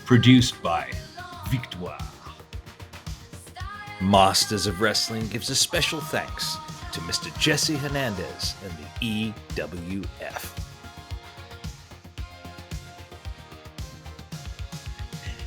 Produced by Victoire. Masters of Wrestling gives a special thanks to Mr. Jesse Hernandez and the EWF.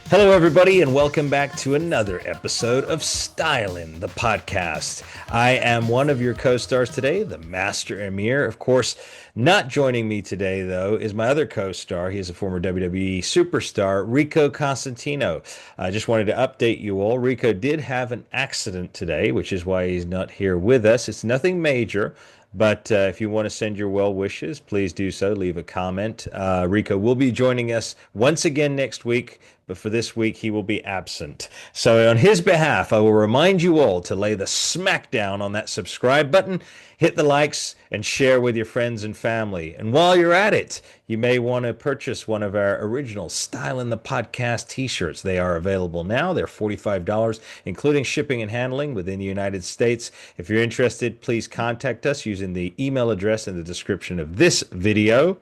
Hello, everybody, and welcome back to another episode of Stylin', the podcast. I am one of your co-stars today, the Master Emir. Of course, not joining me today, though, is my other co-star. He is a former WWE superstar, Rico Constantino. I just wanted to update you all. Rico did have an accident today, which is why he's not here with us. It's nothing major. But if you want to send your well wishes, please do so. Leave a comment. Rico will be joining us once again next week, but for this week, he will be absent. So on his behalf, I will remind you all to lay the smackdown on that subscribe button, hit the likes, and share with your friends and family. And while you're at it, you may want to purchase one of our original Stylin' the Podcast t-shirts. They are available now. They're $45, including shipping and handling within the United States. If you're interested, please contact us using the email address in the description of this video.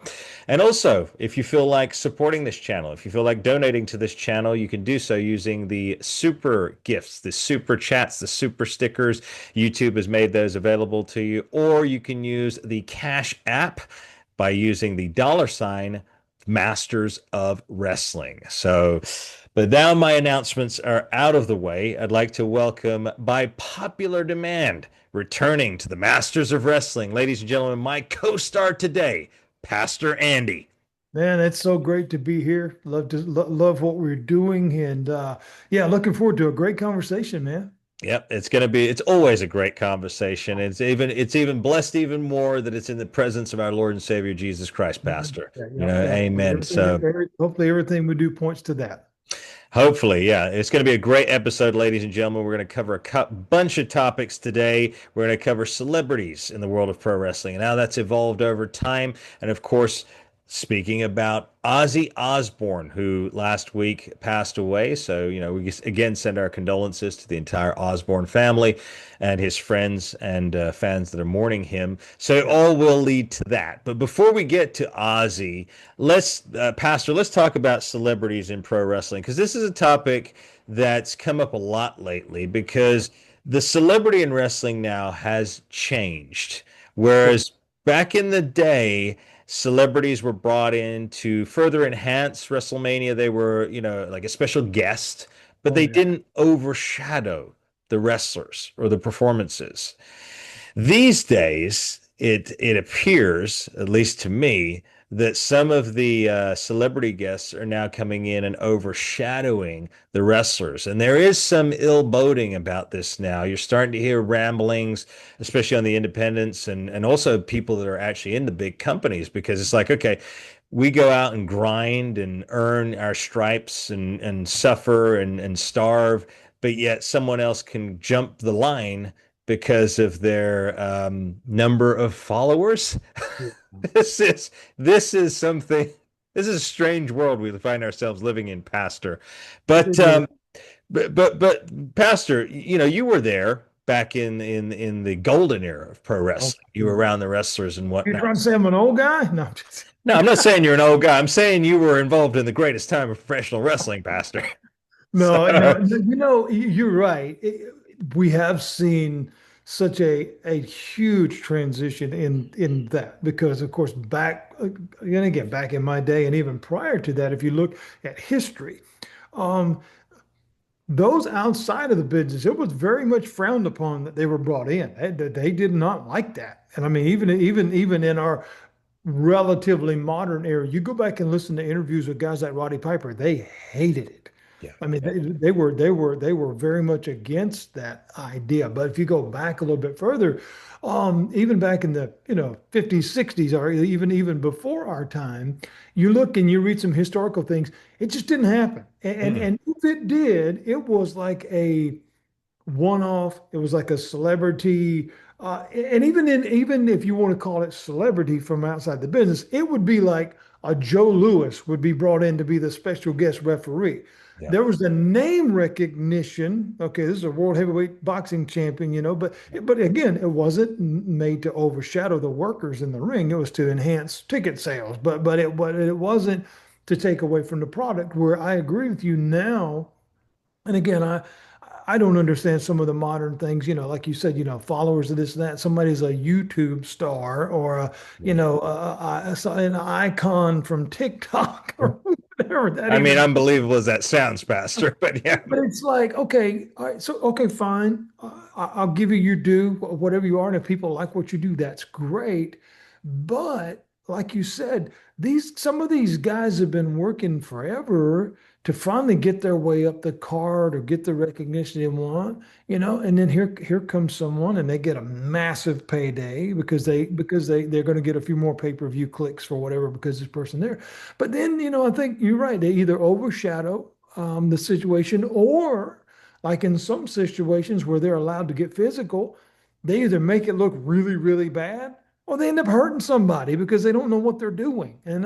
And also, if you feel like supporting this channel, if you feel like donating to this channel, you can do so using the super gifts, the super chats, the super stickers. YouTube has made those available to you, or you can use the Cash App by using the $ Masters of Wrestling. So, but now my announcements are out of the way. I'd like to welcome, by popular demand, returning to the Masters of Wrestling, ladies and gentlemen, my co-star today, Pastor Andy. Man, it's so great to be here. Love what we're doing, and yeah, looking forward to a great conversation, man. Yep, it's always a great conversation. It's even blessed even more that it's in the presence of our Lord and Savior Jesus Christ, Pastor. Amen. So Hopefully everything we do points to that. Hopefully, yeah. It's going to be a great episode, ladies and gentlemen. We're going to cover a bunch of topics today. We're going to cover celebrities in the world of pro wrestling and how that's evolved over time. And of course, speaking about OZZY Osbourne, who last week passed away. So, we again send our condolences to the entire Osbourne family and his friends and fans that are mourning him. So it all will lead to that. But before we get to OZZY, Pastor, let's talk about celebrities in pro wrestling, because this is a topic that's come up a lot lately, because the celebrity in wrestling now has changed. Whereas back in the day, celebrities were brought in to further enhance WrestleMania. They were, like a special guest, but they didn't overshadow the wrestlers or the performances. These days, it appears, at least to me, that some of the celebrity guests are now coming in and overshadowing the wrestlers. And there is some ill boding about this now. You're starting to hear ramblings, especially on the independents and also people that are actually in the big companies, because it's like, okay, we go out and grind and earn our stripes and suffer and starve, but yet someone else can jump the line because of their number of followers. This is something. This is a strange world we find ourselves living in, Pastor. But Pastor, you were there back in the golden era of pro wrestling. You were around the wrestlers and whatnot. You're trying to say I'm an old guy? No. No, I'm not saying you're an old guy. I'm saying you were involved in the greatest time of professional wrestling, Pastor. No, you're right. We have seen such a huge transition in that, because of course back in my day and even prior to that, if you look at history, those outside of the business, it was very much frowned upon that they were brought in. They did not like that. And I mean, even in our relatively modern era, you go back and listen to interviews with guys like Roddy Piper, they hated it. Yeah. I mean, they were very much against that idea. But if you go back a little bit further, even back in the 50s, 60s, or even before our time, you look and you read some historical things. It just didn't happen. And if it did, it was like a one-off. It was like a celebrity. And even if you want to call it celebrity from outside the business, it would be like a Joe Louis would be brought in to be the special guest referee. Yeah. There was the name recognition. Okay, this is a world heavyweight boxing champion, but again, it wasn't made to overshadow the workers in the ring. It was to enhance ticket sales, but it wasn't to take away from the product. Where I agree with you now, and again, I don't understand some of the modern things, like you said, followers of this and that. Somebody's a YouTube star or an icon from TikTok or whatever that I mean, even. unbelievable as that sounds, Pastor, but yeah. But it's like, okay, all right, so okay, fine. I'll give you your due, whatever you are. And if people like what you do, that's great. But like you said, some of these guys have been working forever to finally get their way up the card or get the recognition they want, and then here comes someone and they get a massive payday because they're going to get a few more pay-per-view clicks for whatever because this person there. But then, I think you're right. They either overshadow the situation, or like in some situations where they're allowed to get physical, they either make it look really, really bad, or they end up hurting somebody because they don't know what they're doing. And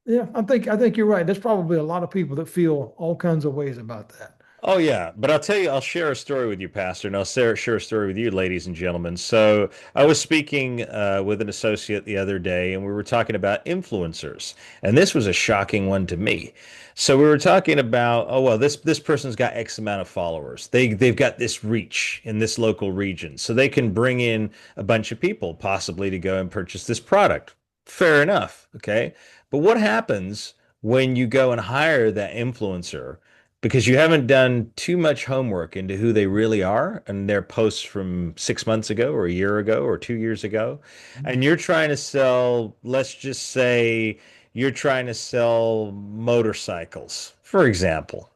yeah, I think you're right. There's probably a lot of people that feel all kinds of ways about that. Oh yeah, but I'll tell you, I'll share a story with you, Pastor, and I'll share a story with you, ladies and gentlemen. So I was speaking with an associate the other day, and we were talking about influencers, and this was a shocking one to me. So we were talking about, oh well, this person's got X amount of followers. They've got this reach in this local region, so they can bring in a bunch of people possibly to go and purchase this product. Fair enough, okay. But what happens when you go and hire that influencer? Because you haven't done too much homework into who they really are and their posts from 6 months ago or a year ago or 2 years ago. And you're trying to sell, let's just say you're trying to sell motorcycles, for example.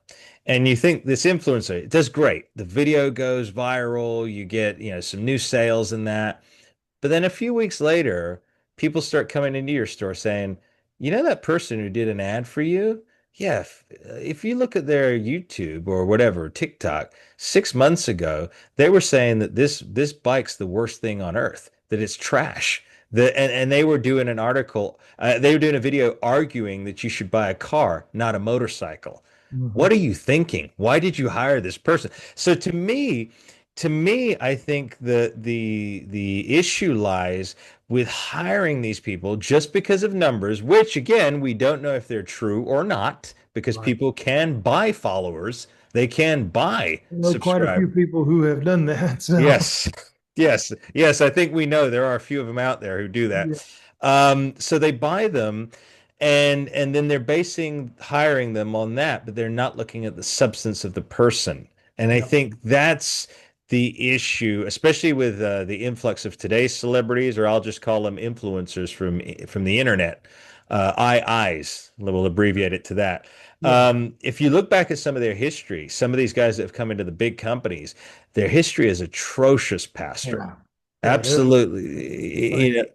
And you think this influencer it does great. The video goes viral, you get, some new sales in that. But then a few weeks later, people start coming into your store saying, that person who did an ad for you? Yeah, if you look at their YouTube or whatever, TikTok, 6 months ago, they were saying that this bike's the worst thing on earth, that it's trash. And they were doing an article, they were doing a video arguing that you should buy a car, not a motorcycle. Mhm. What are you thinking? Why did you hire this person? So to me, I think the issue lies with hiring these people just because of numbers, which again, we don't know if they're true or not, because Right. people can buy followers, they can buy I know quite a few subscribers. people who have done that. So Yes, yes. I think we know there are a few of them out there who do yeah, that. So they buy them, and then they're basing hiring them on that, but they're not looking at the substance of the person. And I yeah, think that's the issue, especially with the influx of today's celebrities, or I'll just call them influencers from the internet. IIs, we'll abbreviate it to that. yeah, If you look back at some of their history, some of these guys that have come into the big companies, their history is atrocious, Pastor. yeah, yeah. Absolutely. Right.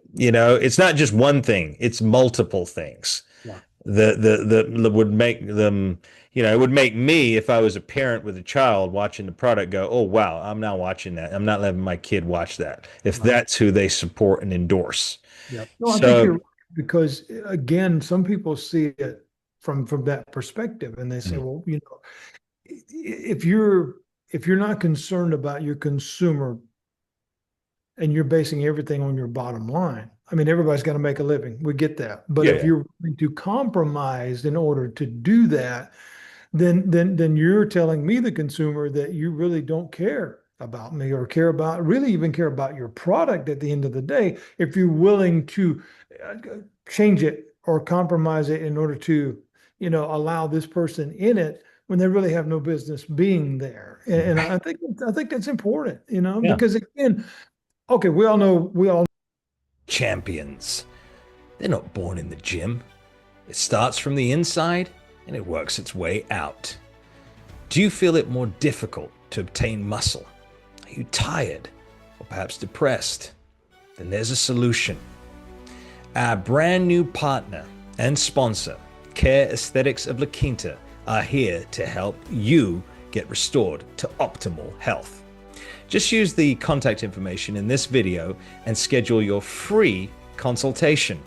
It's not just one thing, it's multiple things Yeah, that would make them, it would make me, if I was a parent with a child watching the product, go, oh, wow, I'm not watching that. I'm not letting my kid watch that if right. that's who they support and endorse. Yeah. No, I think you're So, right because again, some people see it from that perspective, and they say, mm, well, if you're if you're not concerned about your consumer and you're basing everything on your bottom line. I mean, everybody's got to make a living. We get that. But yeah, if yeah. you're willing to compromise in order to do that, then you're telling me, the consumer, that you really don't care about me or really even care about your product at the end of the day. If you're willing to uh, change it or compromise it in order to, allow this person in it when they really have no business being there. And Right. I think that's important, Yeah. because again, okay, we all Champions. They're not born in the gym. It starts from the inside and it works its way out. Do you feel it more difficult to obtain muscle? Are you tired or perhaps depressed? Then there's a solution. Our brand new partner and sponsor, Care Aesthetics of La Quinta, are here to help you get restored to optimal health. Just use the contact information in this video and schedule your free consultation.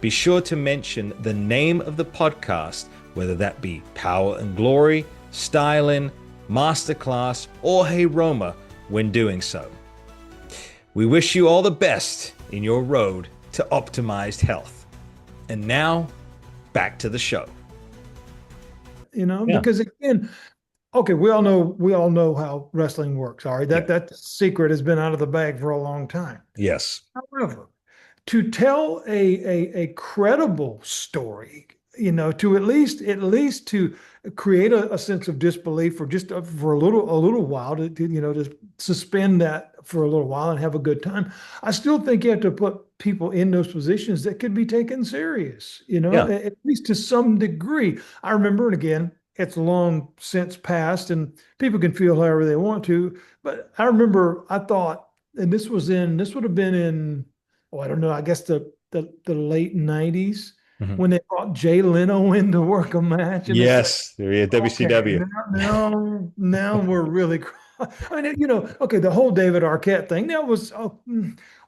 Be sure to mention the name of the podcast, whether that be Power and Glory, Styling, Masterclass, or Hey Roma, when doing so. We wish you all the best in your road to optimized health. And now, back to the show. Yeah. Because again, okay, we all know how wrestling works. All right, Yeah. that secret has been out of the bag for a long time. Yes. However, to tell a credible story, to at least to create a sense of disbelief for just for a little while to suspend that for a little while and have a good time. I still think you have to put people in those positions that could be taken serious, Yeah. at least to some degree. I remember, and again, it's long since passed, and people can feel however they want to, but I remember I thought, and this would have been in, oh, I don't know, I guess the late 90s Mhm. when they brought Jay Leno in to work a match. And it's like, Yes. Yeah, okay, WCW. now we're really, I mean, okay, the whole David Arquette thing,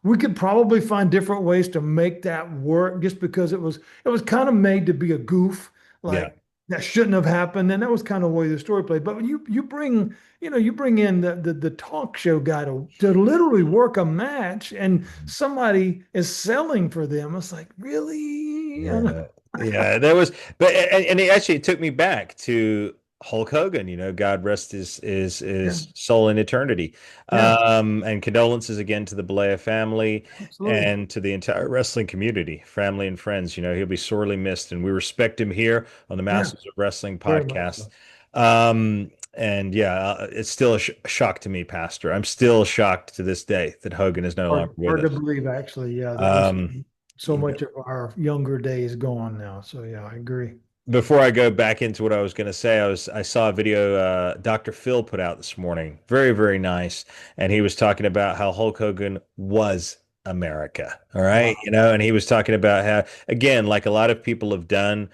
we could probably find different ways to make that work just because it was kind of made to be a goof, Yeah. like that shouldn't have happened. And that was kind of the way the story played. But when you bring in the talk show guy to literally work a match and somebody is selling for them. It's like, really? Yeah, yeah, there was, but and it took me back to Hulk Hogan. God rest Yeah, his soul in eternity. yeah, And condolences again to the Balea family absolutely. and to the entire wrestling community, family and friends. He'll be sorely missed, and we respect him here on the Yeah, Masters of Wrestling very much podcast. so. And yeah, it's still a sh shock to me, Pastor. I'm still shocked to this day that Hogan is no longer with Hard to us. believe, actually. Yeah, that was Um, so you know, much of our younger days gone now. So yeah, I agree. Before I go back into what I was going to say, I saw a video Dr. Phil put out this morning. Very, very nice. And he was talking about how Hulk Hogan was America. All right. Wow. And he was talking about how, again, like a lot of people have done,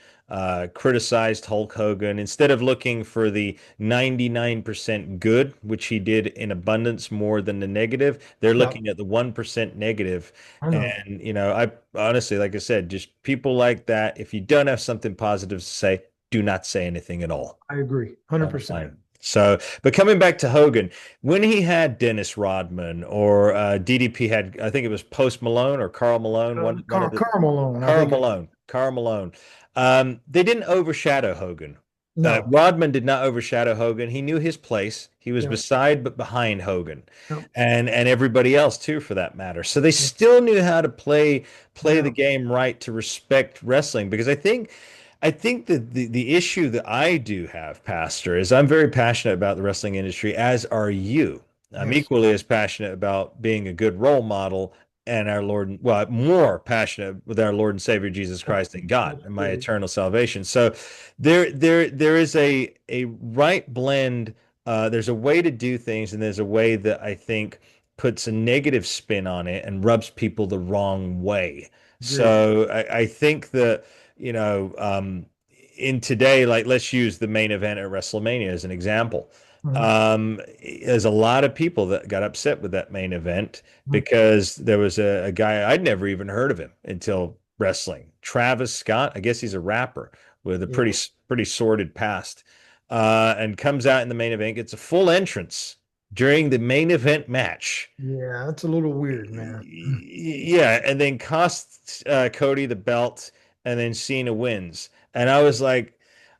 criticized Hulk Hogan instead of looking for the 99% good, which he did in abundance more than the negative. They're Yeah, looking at the 1% negative. I know. And, I honestly, like I said, just people like that, if you don't have something positive to say, do not say anything at all. I agree. Bottom 100%. line. So, but coming back to Hogan, when he had Dennis Rodman or DDP had, I think it was Post Malone or Carl Malone, one of the Karl Malone, I Carl think. Malone, Carl Malone. They didn't overshadow Hogan. No. Rodman did not overshadow Hogan. He knew his place. He was Yeah. beside but behind Hogan, Yeah. and everybody else too, for that matter. So they still knew how to play the Yeah. game right to respect wrestling. Because I think that the issue that I do have, Pastor, is I'm very passionate about the wrestling industry, as are you. I'm Yes. equally as passionate about being a good role model and our Lord, well, more passionate with our Lord and Savior Jesus Christ and God and my Absolutely. eternal salvation. So there is a right blend. There's a way to do things, and there's a way that I think puts a negative spin on it and rubs people the wrong way. Agreed. So I think that, in today, like let's use the main event at WrestleMania as an example. Mhm. There's a lot of people that got upset with that main event Mhm. because there was a guy I'd never even heard of him until wrestling. Travis Scott, I guess he's a rapper with a Yeah. pretty sordid past, and comes out in the main event, gets a full entrance during the main event match. Yeah. That's a little weird, man. Yeah, and then costs Cody the belt, and then Cena wins. And I was like,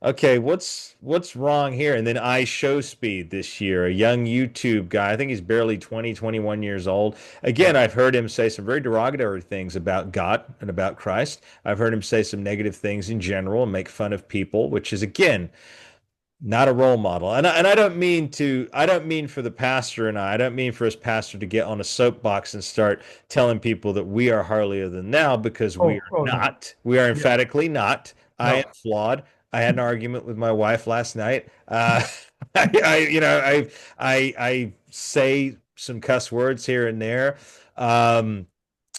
okay, what's wrong here? And then I Show Speed this year, a young YouTube guy. I think he's barely 20, 21 years old. Again, Yeah. I've heard him say some very derogatory things about God and about Christ. I've heard him say some negative things in general and make fun of people, which is again not a role model. And I don't mean for the pastor and I don't mean for his pastor to get on a soapbox and start telling people that we are holier than thou, because we Oh, are oh no. not. We are Yeah. emphatically not. I am No. flawed. I had an argument with my wife last night. I say some cuss words here and there. Um,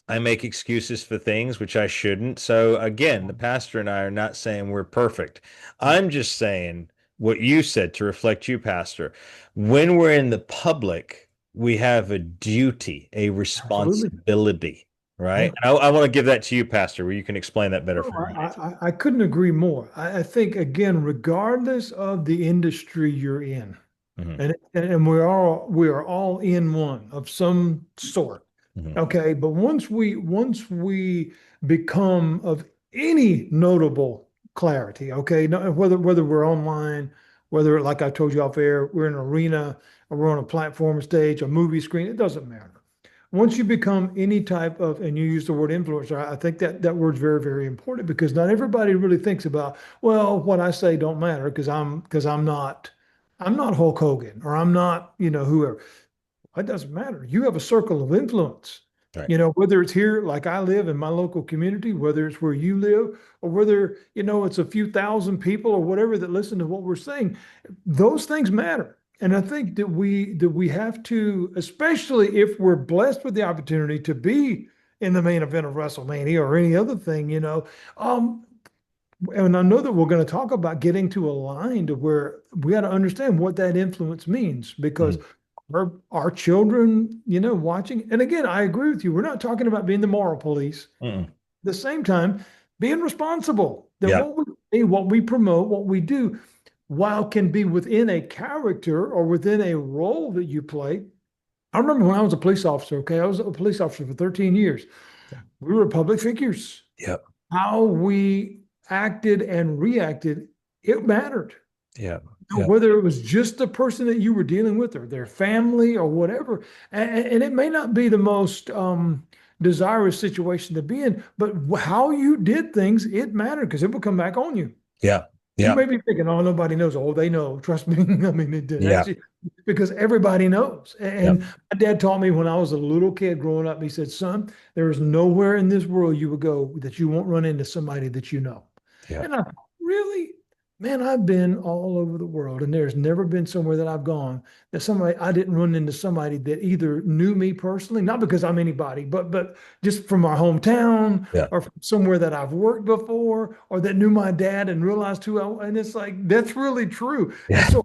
I make excuses for things which I shouldn't. So again, the pastor and I are not saying we're perfect. I'm just saying what you said to reflect you, Pastor. When we're in the public, we have a duty, a Absolutely. responsibility, right? Yeah. I want to give that to you, Pastor, where you can explain that better No, for me. I couldn't agree more. I think, again, regardless of the industry you're in, Hmm. and we are all in one of some sort. Hmm. Okay, but once we become of any notable clarity. Okay, no, whether we're online, whether like I told you off air, we're in an arena or we're on a platform stage, a movie screen, it doesn't matter. Once you become any type of, and you use the word influencer, I think that that word's very, very important because not everybody really thinks about, well, what I say don't matter because I'm not Hulk Hogan or I'm not, whoever. It doesn't matter. You have a circle of influence. Right. Whether it's here, like I live in my local community, whether it's where you live, or whether, it's a few thousand people or whatever that listen to what we're saying, those things matter. And I think that we have to, especially if we're blessed with the opportunity to be in the main event of WrestleMania or any other thing, um, and I know that we're going to talk about getting to a line to where we got to understand what that influence means because Mhm. our children, watching. And again, I agree with you. We're not talking about being the moral police. Mm-mm. At the same time, being responsible that Yeah. what we say, what we promote, what we do, while can be within a character or within a role that you play. I remember when I was a police officer, okay, I was a police officer for 13 years. We were public figures. Yep. How we acted and reacted, it mattered. Yeah. Yeah. Whether it was just the person that you were dealing with or their family or whatever. And it may not be the most desirous situation to be in, but how you did things, it mattered because it will come back on you. Yeah. You Yeah. may be thinking, oh, nobody knows. Oh, they know. Trust me. I mean, it did Yeah. actually because everybody knows. Yeah. And my dad taught me when I was a little kid growing up, he said, son, there is nowhere in this world you would go that you won't run into somebody that you know. Yeah. And I really, man, I've been all over the world, and there's never been somewhere that I've gone that somebody I didn't run into somebody that either knew me personally, not because I'm anybody, but just from our hometown Yeah. or from somewhere that I've worked before, or that knew my dad and realized and it's like that's really true. And Yeah. so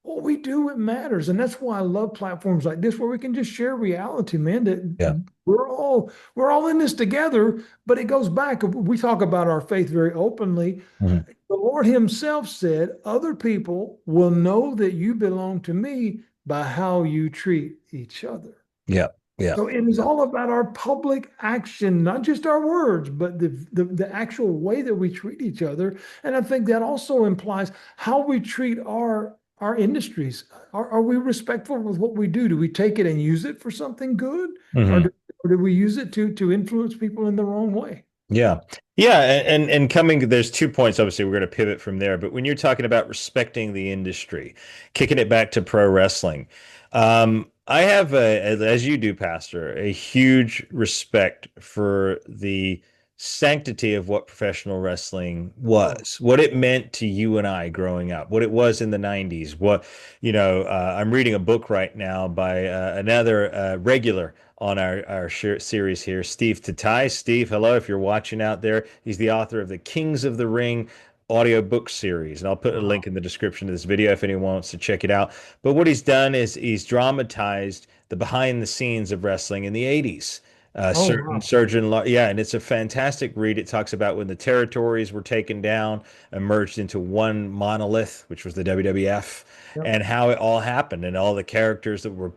what we do, it matters, and that's why I love platforms like this where we can just share reality, man. That Yeah. we're all in this together, but it goes back. We talk about our faith very openly. Mhm. The Lord Himself said, other people will know that you belong to me by how you treat each other. Yeah. Yeah. So it is all about our public action, not just our words, but the actual way that we treat each other. And I think that also implies how we treat our industries. Are we respectful with what we do? Do we take it and use it for something good? Or Mhm. do we use it to influence people in the wrong way? Yeah. Yeah. And coming, there's 2 points. Obviously, we're going to pivot from there. But when you're talking about respecting the industry, kicking it back to pro wrestling, I have, as you do, Pastor, a huge respect for the sanctity of what professional wrestling Oh, was, what it meant to you and I growing up, what it was in the 90s. I'm reading a book right now by another regular on our series here, Steve Tatai. Steve, hello, if you're watching out there. He's the author of the Kings of the Ring audiobook series. And I'll put a wow. link in the description of this video if anyone wants to check it out. But what he's done is he's dramatized the behind the scenes of wrestling in the 80s. Oh, wow. Yeah, and it's a fantastic read. It talks about when the territories were taken down and merged into one monolith, which was the WWF, Yep. and how it all happened, and all the characters that were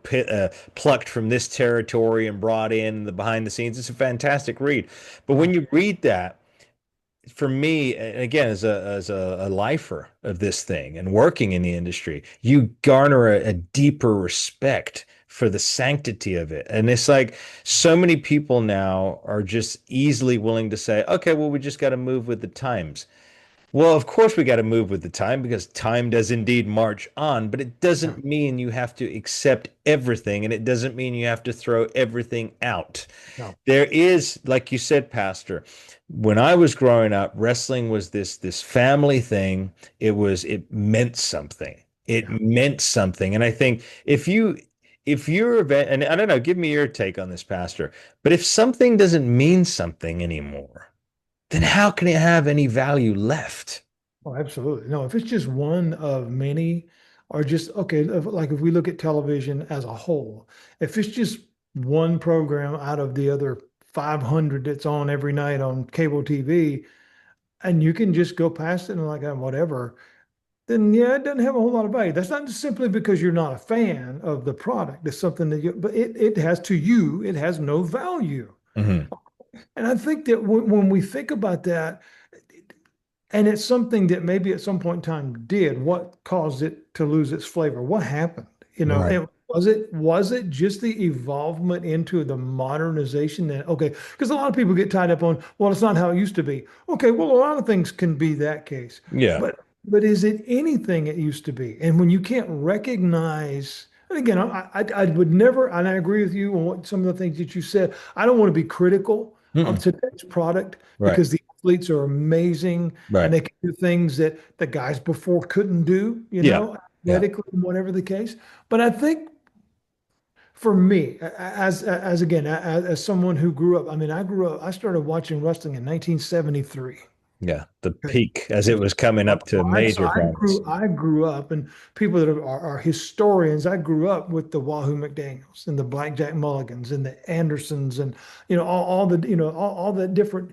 plucked from this territory and brought in the behind the scenes. It's a fantastic read. But when Wow. you read that, for me, and again, as a lifer of this thing and working in the industry, you garner a deeper respect for the sanctity of it. And it's like so many people now are just easily willing to say, okay, well, we just got to move with the times. Well, of course, we got to move with the time because time does indeed march on, but it Yeah. doesn't mean you have to accept everything, and it doesn't mean you have to throw everything out. No. There is, like you said, Pastor, when I was growing up, wrestling was this family thing. It meant something. It Yeah. meant something. And I think if you're and I don't know, give me your take on this, Pastor, but if something doesn't mean something anymore, then how can it have any value left? Oh, absolutely. No, if it's just one of many, or just okay, like if we look at television as a whole, if it's just one program out of the other 500 that's on every night on cable TV, and you can just go past it and like whatever, then yeah, it doesn't have a whole lot of value. That's not just simply because you're not a fan of the product. It's something that but it has to you, it has no value. Hmm. And I think that when we think about that, And it's something that maybe at some point in time did. What caused it to lose its flavor? What happened? Right. And was it just the evolvement into the modernization that okay? Because a lot of people get tied up on, well, it's not how it used to be. Okay, well, a lot of things can be that case, Yeah. but is it anything it used to be? And when you can't recognize, and again, I would never, and I agree with you on what some of the things that you said. I don't want to be critical of Mm-mm. today's product Right. because the athletes are amazing and Right. they can do things that the guys before couldn't do, Yeah. Yeah. athletically, whatever the case. But I think for me, as again, as someone who grew up, I mean, I started watching wrestling in 1973. Yeah. The Okay. peak as it was coming up to So major I points. grew up, and people that are historians, I grew up with the Wahoo McDaniels and the Blackjack Mulligans and the Andersons and all the all the different.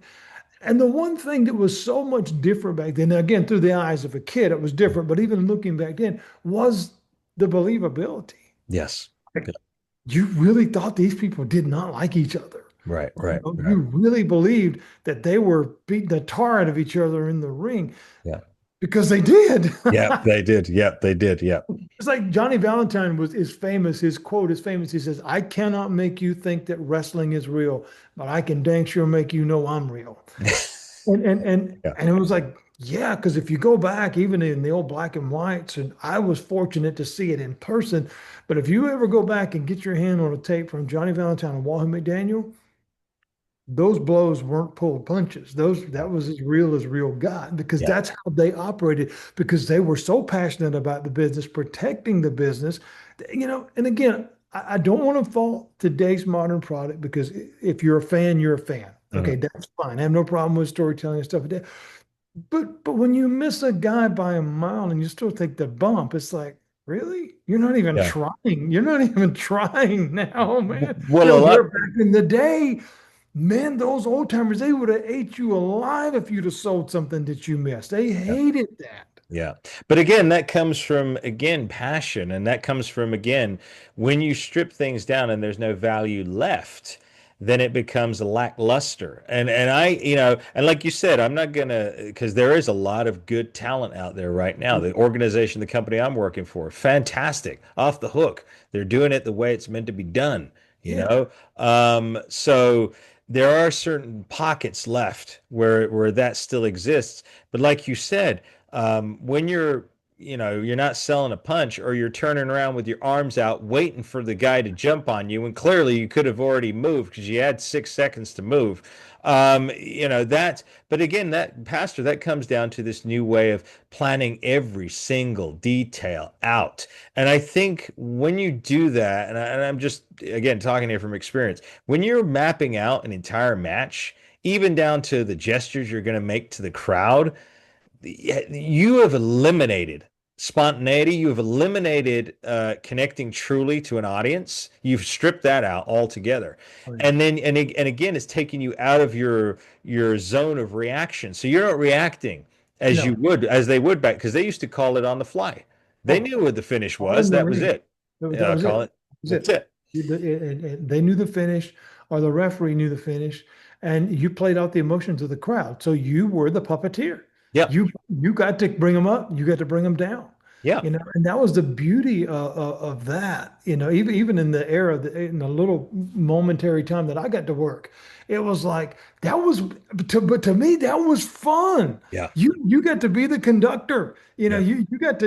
And the one thing that was so much different back then, again through the eyes of a kid, it was different. But even looking back then, was the believability. Yes. Like, Yeah. you really thought these people did not like each other. Right. Right. You Right. really believed that they were beating the tar out of each other in the ring Yeah. because they did. Yep. They did. Yep. They did. Yep. It's like Johnny Valentine is famous. His quote is famous. He says, "I cannot make you think that wrestling is real, but I can dang sure make you know I'm real." Yeah. And it was like, yeah, because if you go back, even in the old black and whites, and I was fortunate to see it in person, but if you ever go back and get your hand on a tape from Johnny Valentine and Wahoo McDaniel, those blows weren't pulled punches. That was as real got because Yeah. that's how they operated because they were so passionate about the business, protecting the business. And again, I don't want to fault today's modern product because if you're a fan, you're a fan. Okay, Mhm. that's fine. I have no problem with storytelling and stuff like that. But when you miss a guy by a mile and you still take the bump, it's like, really? You're not even Yeah. trying. You're not even trying now, man. Well, a Where lot. back in the day, man, those old timers, they would have ate you alive if you'd have sold something that you missed. They hated that. Yeah. But again, that comes from, again, passion. And that comes from, again, when you strip things down and there's no value left, then it becomes lackluster. And and like you said, I'm not gonna, because there is a lot of good talent out there right now. The organization, the company I'm working for, fantastic, off the hook. They're doing it the way it's meant to be done, you Yeah. know? So there are certain pockets left where that still exists. But like you said, when you're not selling a punch or you're turning around with your arms out waiting for the guy to jump on you and clearly you could have already moved because you had 6 seconds to move. But again, that pastor, that comes down to this new way of planning every single detail out. And I think when you do that, and I'm just again talking here from experience, when you're mapping out an entire match, even down to the gestures you're going to make to the crowd, you have eliminated spontaneity. You have eliminated connecting truly to an audience. You've stripped that out altogether, Oh, yeah. and then and again, it's taking you out of your zone of reaction. So you're not reacting No. as they would back because they used to call it on the fly. They Oh, knew what the finish on was. the That was ring. it. That was Call it. it. That was That's it. it. They knew the finish, or the referee knew the finish, and you played out the emotions of the crowd. So you were the puppeteer. Yeah. You got to bring them up. You got to bring them down. Yeah. And that was the beauty of that. Even in the era, in the little momentary time that I got to work, it was like that was. But to me, that was fun. Yeah. You got to be the conductor. Yeah. You got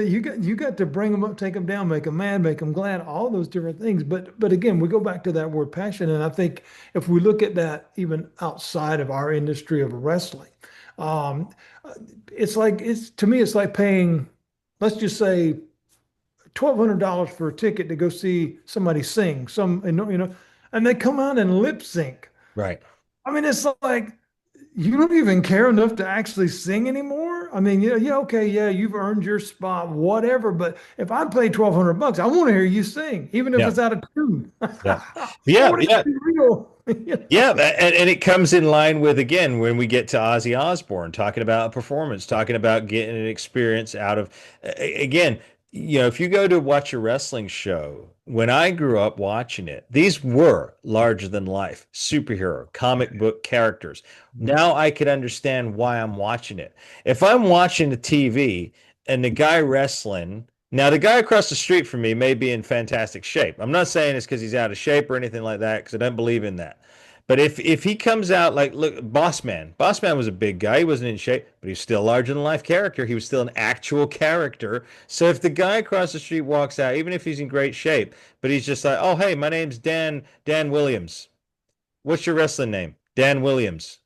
to bring them up, take them down, make them mad, make them glad, all those different things. But again, we go back to that word passion, and I think if we look at that even outside of our industry of wrestling, um, it's to me, it's like paying, let's just say, $1,200 for a ticket to go see somebody sing, and they come out and lip sync. Right. I mean, it's like you don't even care enough to actually sing anymore. I mean, yeah, okay, yeah, you've earned your spot, whatever. But if I pay $1,200, I want to hear you sing, even if Yeah. it's out of tune. Yeah. I Yeah. want it to Yeah. be real. Yeah, and it comes in line with again when we get to Ozzy Osbourne talking about performance, talking about getting an experience out of again, if you go to watch a wrestling show, when I grew up watching it, these were larger than life superhero comic book characters. Now I could understand why I'm watching it. If I'm watching the TV and the guy wrestling, now the guy across the street from me may be in fantastic shape. I'm not saying it's because he's out of shape or anything like that, because I don't believe in that. But if he comes out like, look, Boss Man was a big guy. He wasn't in shape, but he's still a larger than life character. He was still an actual character. So if the guy across the street walks out, even if he's in great shape, but he's just like, oh, hey, my name's Dan Williams. What's your wrestling name? Dan Williams.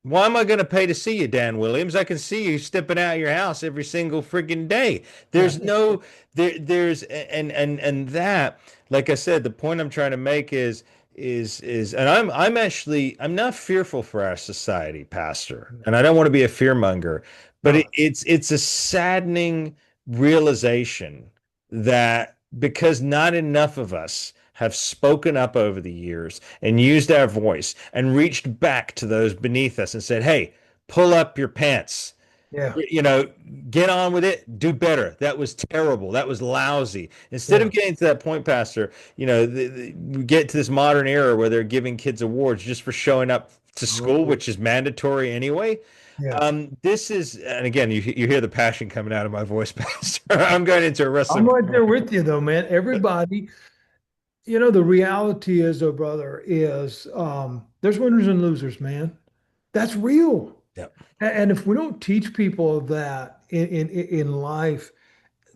Why am I going to pay to see you, Dan Williams? I can see you stepping out of your house every single freaking day. Yeah. There's no there's and that, like I said, the point I'm trying to make is and I'm actually I'm not fearful for our society, Pastor, and I don't want to be a fearmonger, but No. it's a saddening realization that because not enough of us have spoken up over the years and used our voice and reached back to those beneath us and said, hey, pull up your pants. Yeah. You know, get on with it, do better. That was terrible. That was lousy. Instead Yeah. of getting to that point, Pastor, we get to this modern era where they're giving kids awards just for showing up to school, Oh, which is mandatory anyway. yeah. This is, and again, you hear the passion coming out of my voice, Pastor. I'm going into a I'm wrestling. right there with you though, man. Everybody, the reality is, oh brother, is there's winners and losers, man. That's real. Yeah, And if we don't teach people that in life,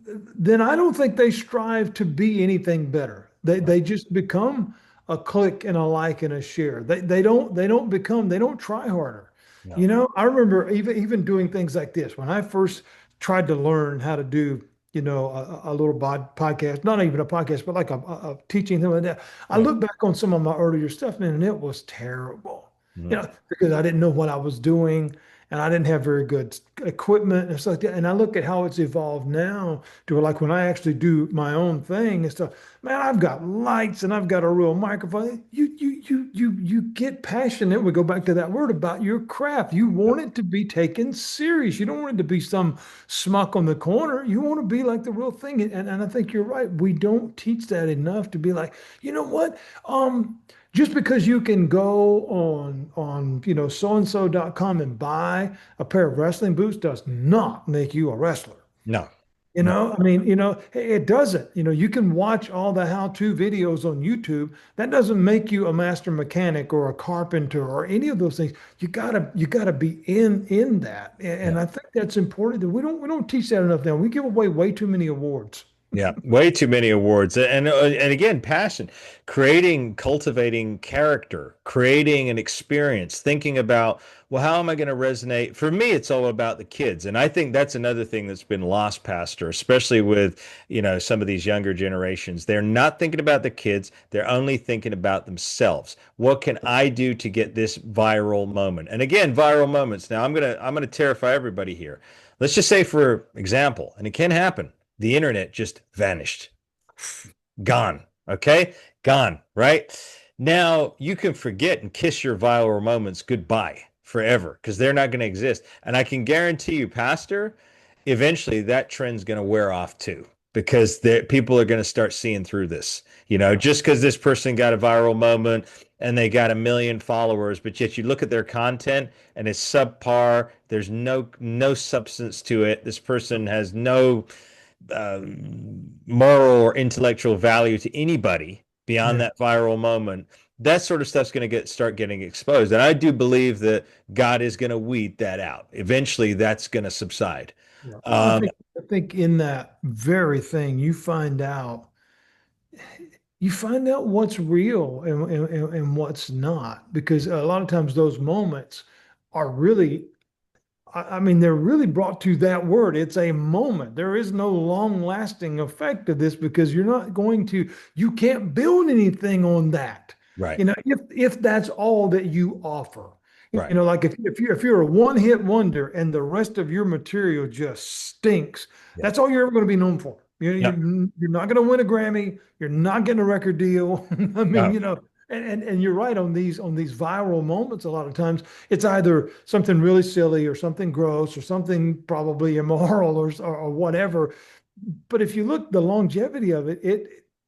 then I don't think they strive to be anything better. They just become a click and a like and a share. They don't try harder. no, I remember even doing things like this when I first tried to learn how to do a little podcast, not even a podcast, but like a teaching thing like that. I right. look back on some of my earlier stuff, man, and it was terrible. Mm, Because I didn't know what I was doing and I didn't have very good equipment and stuff like that. And I look at how it's evolved now to where, like, when I actually do my own thing and stuff, man, I've got lights and I've got a real microphone. You get passionate. We go back to that word about your craft. You want it to be taken serious. You don't want it to be some smuck on the corner. You want to be like the real thing. And I think you're right. We don't teach that enough to be like, you know what? Just because you can go on so-and-so.com and buy a pair of wrestling boots does not make you a wrestler. no, You no, know, I mean, it doesn't. You can watch all the how-to videos on YouTube. That doesn't make you a master mechanic or a carpenter or any of those things. You gotta be in that. And yeah. I think that's important that we don't teach that enough now. We give away way too many awards. Yeah, way too many awards, and again, passion, creating, cultivating character, creating an experience, thinking about, well, how am I going to resonate? For me, it's all about the kids, and I think that's another thing that's been lost, Pastor, especially with some of these younger generations. They're not thinking about the kids; they're only thinking about themselves. What can I do to get this viral moment? And again, viral moments. Now, I'm gonna terrify everybody here. Let's just say, for example, and it can happen, the internet just vanished. Gone. Okay? Gone, right? Now you can forget and kiss your viral moments goodbye forever because they're not going to exist. And I can guarantee you, Pastor, eventually that trend's going to wear off too because people are going to start seeing through this. Just because this person got a viral moment and they got 1 million followers, but yet you look at their content and it's subpar. There's no substance to it. This person has no uh, moral or intellectual value to anybody beyond Yeah. that viral moment. That sort of stuff's going to start getting exposed, and I do believe that God is going to weed that out. Eventually, that's going to subside. Yeah. Well, I Um, think I think in that very thing you find out what's real and what's not because a lot of times those moments are really I mean, they're really brought to that word. It's a moment. There is no long lasting effect of this because you can't build anything on that. right, If that's all that you offer. right, Like if you're a one hit wonder and the rest of your material just stinks, yeah, that's all you're ever going to be known for. yeah, You're not going to win a Grammy. You're not getting a record deal. I mean, no, and you're right on these viral moments. A lot of times, it's either something really silly or something gross or something probably immoral or whatever. But if you look the longevity of it,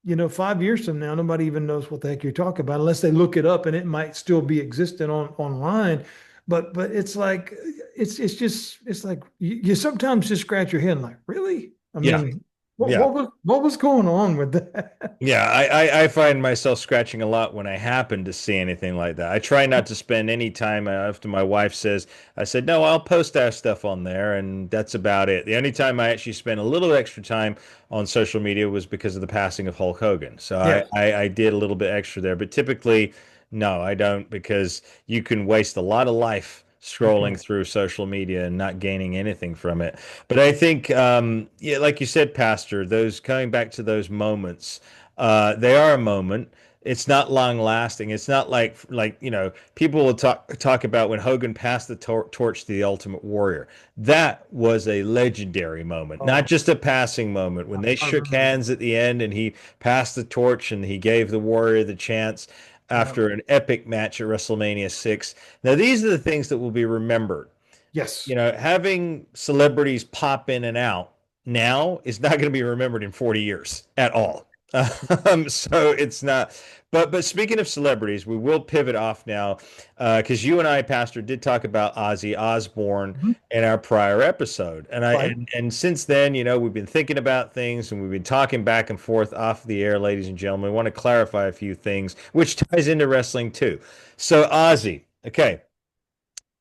5 years from now, nobody even knows what the heck you're talking about unless they look it up, and it might still be existing online. But it's like it's like you sometimes just scratch your head like, really? I Yeah. mean, Yeah. what was going on with that? Yeah, I find myself scratching a lot when I happen to see anything like that. I try not to spend any time after my wife says, I said, no, I'll post our stuff on there, and that's about it. The only time I actually spent a little extra time on social media was because of the passing of Hulk Hogan. So Yes. I did a little bit extra there, but typically, no, I don't because you can waste a lot of life You scrolling can. through social media and not gaining anything from it. But I think, yeah, like you said, Pastor, those coming back to those moments. They are a moment. It's not long lasting. It's not like people will talk about when Hogan passed the torch to the Ultimate Warrior. That was a legendary moment, not Oh, just a passing moment. When they I shook remember. hands at the end and he passed the torch and he gave the Warrior the chance Yeah. after an epic match at WrestleMania 6. Now these are the things that will be remembered. Yes. Having celebrities pop in and out now is not going to be remembered in 40 years at all. So it's not. But speaking of celebrities, we will pivot off now because you and I, Pastor, did talk about Ozzy Osbourne Mhm. in our prior episode, and I Right. and since then, we've been thinking about things and we've been talking back and forth off the air, ladies and gentlemen. We want to clarify a few things, which ties into wrestling too. So Ozzy, okay,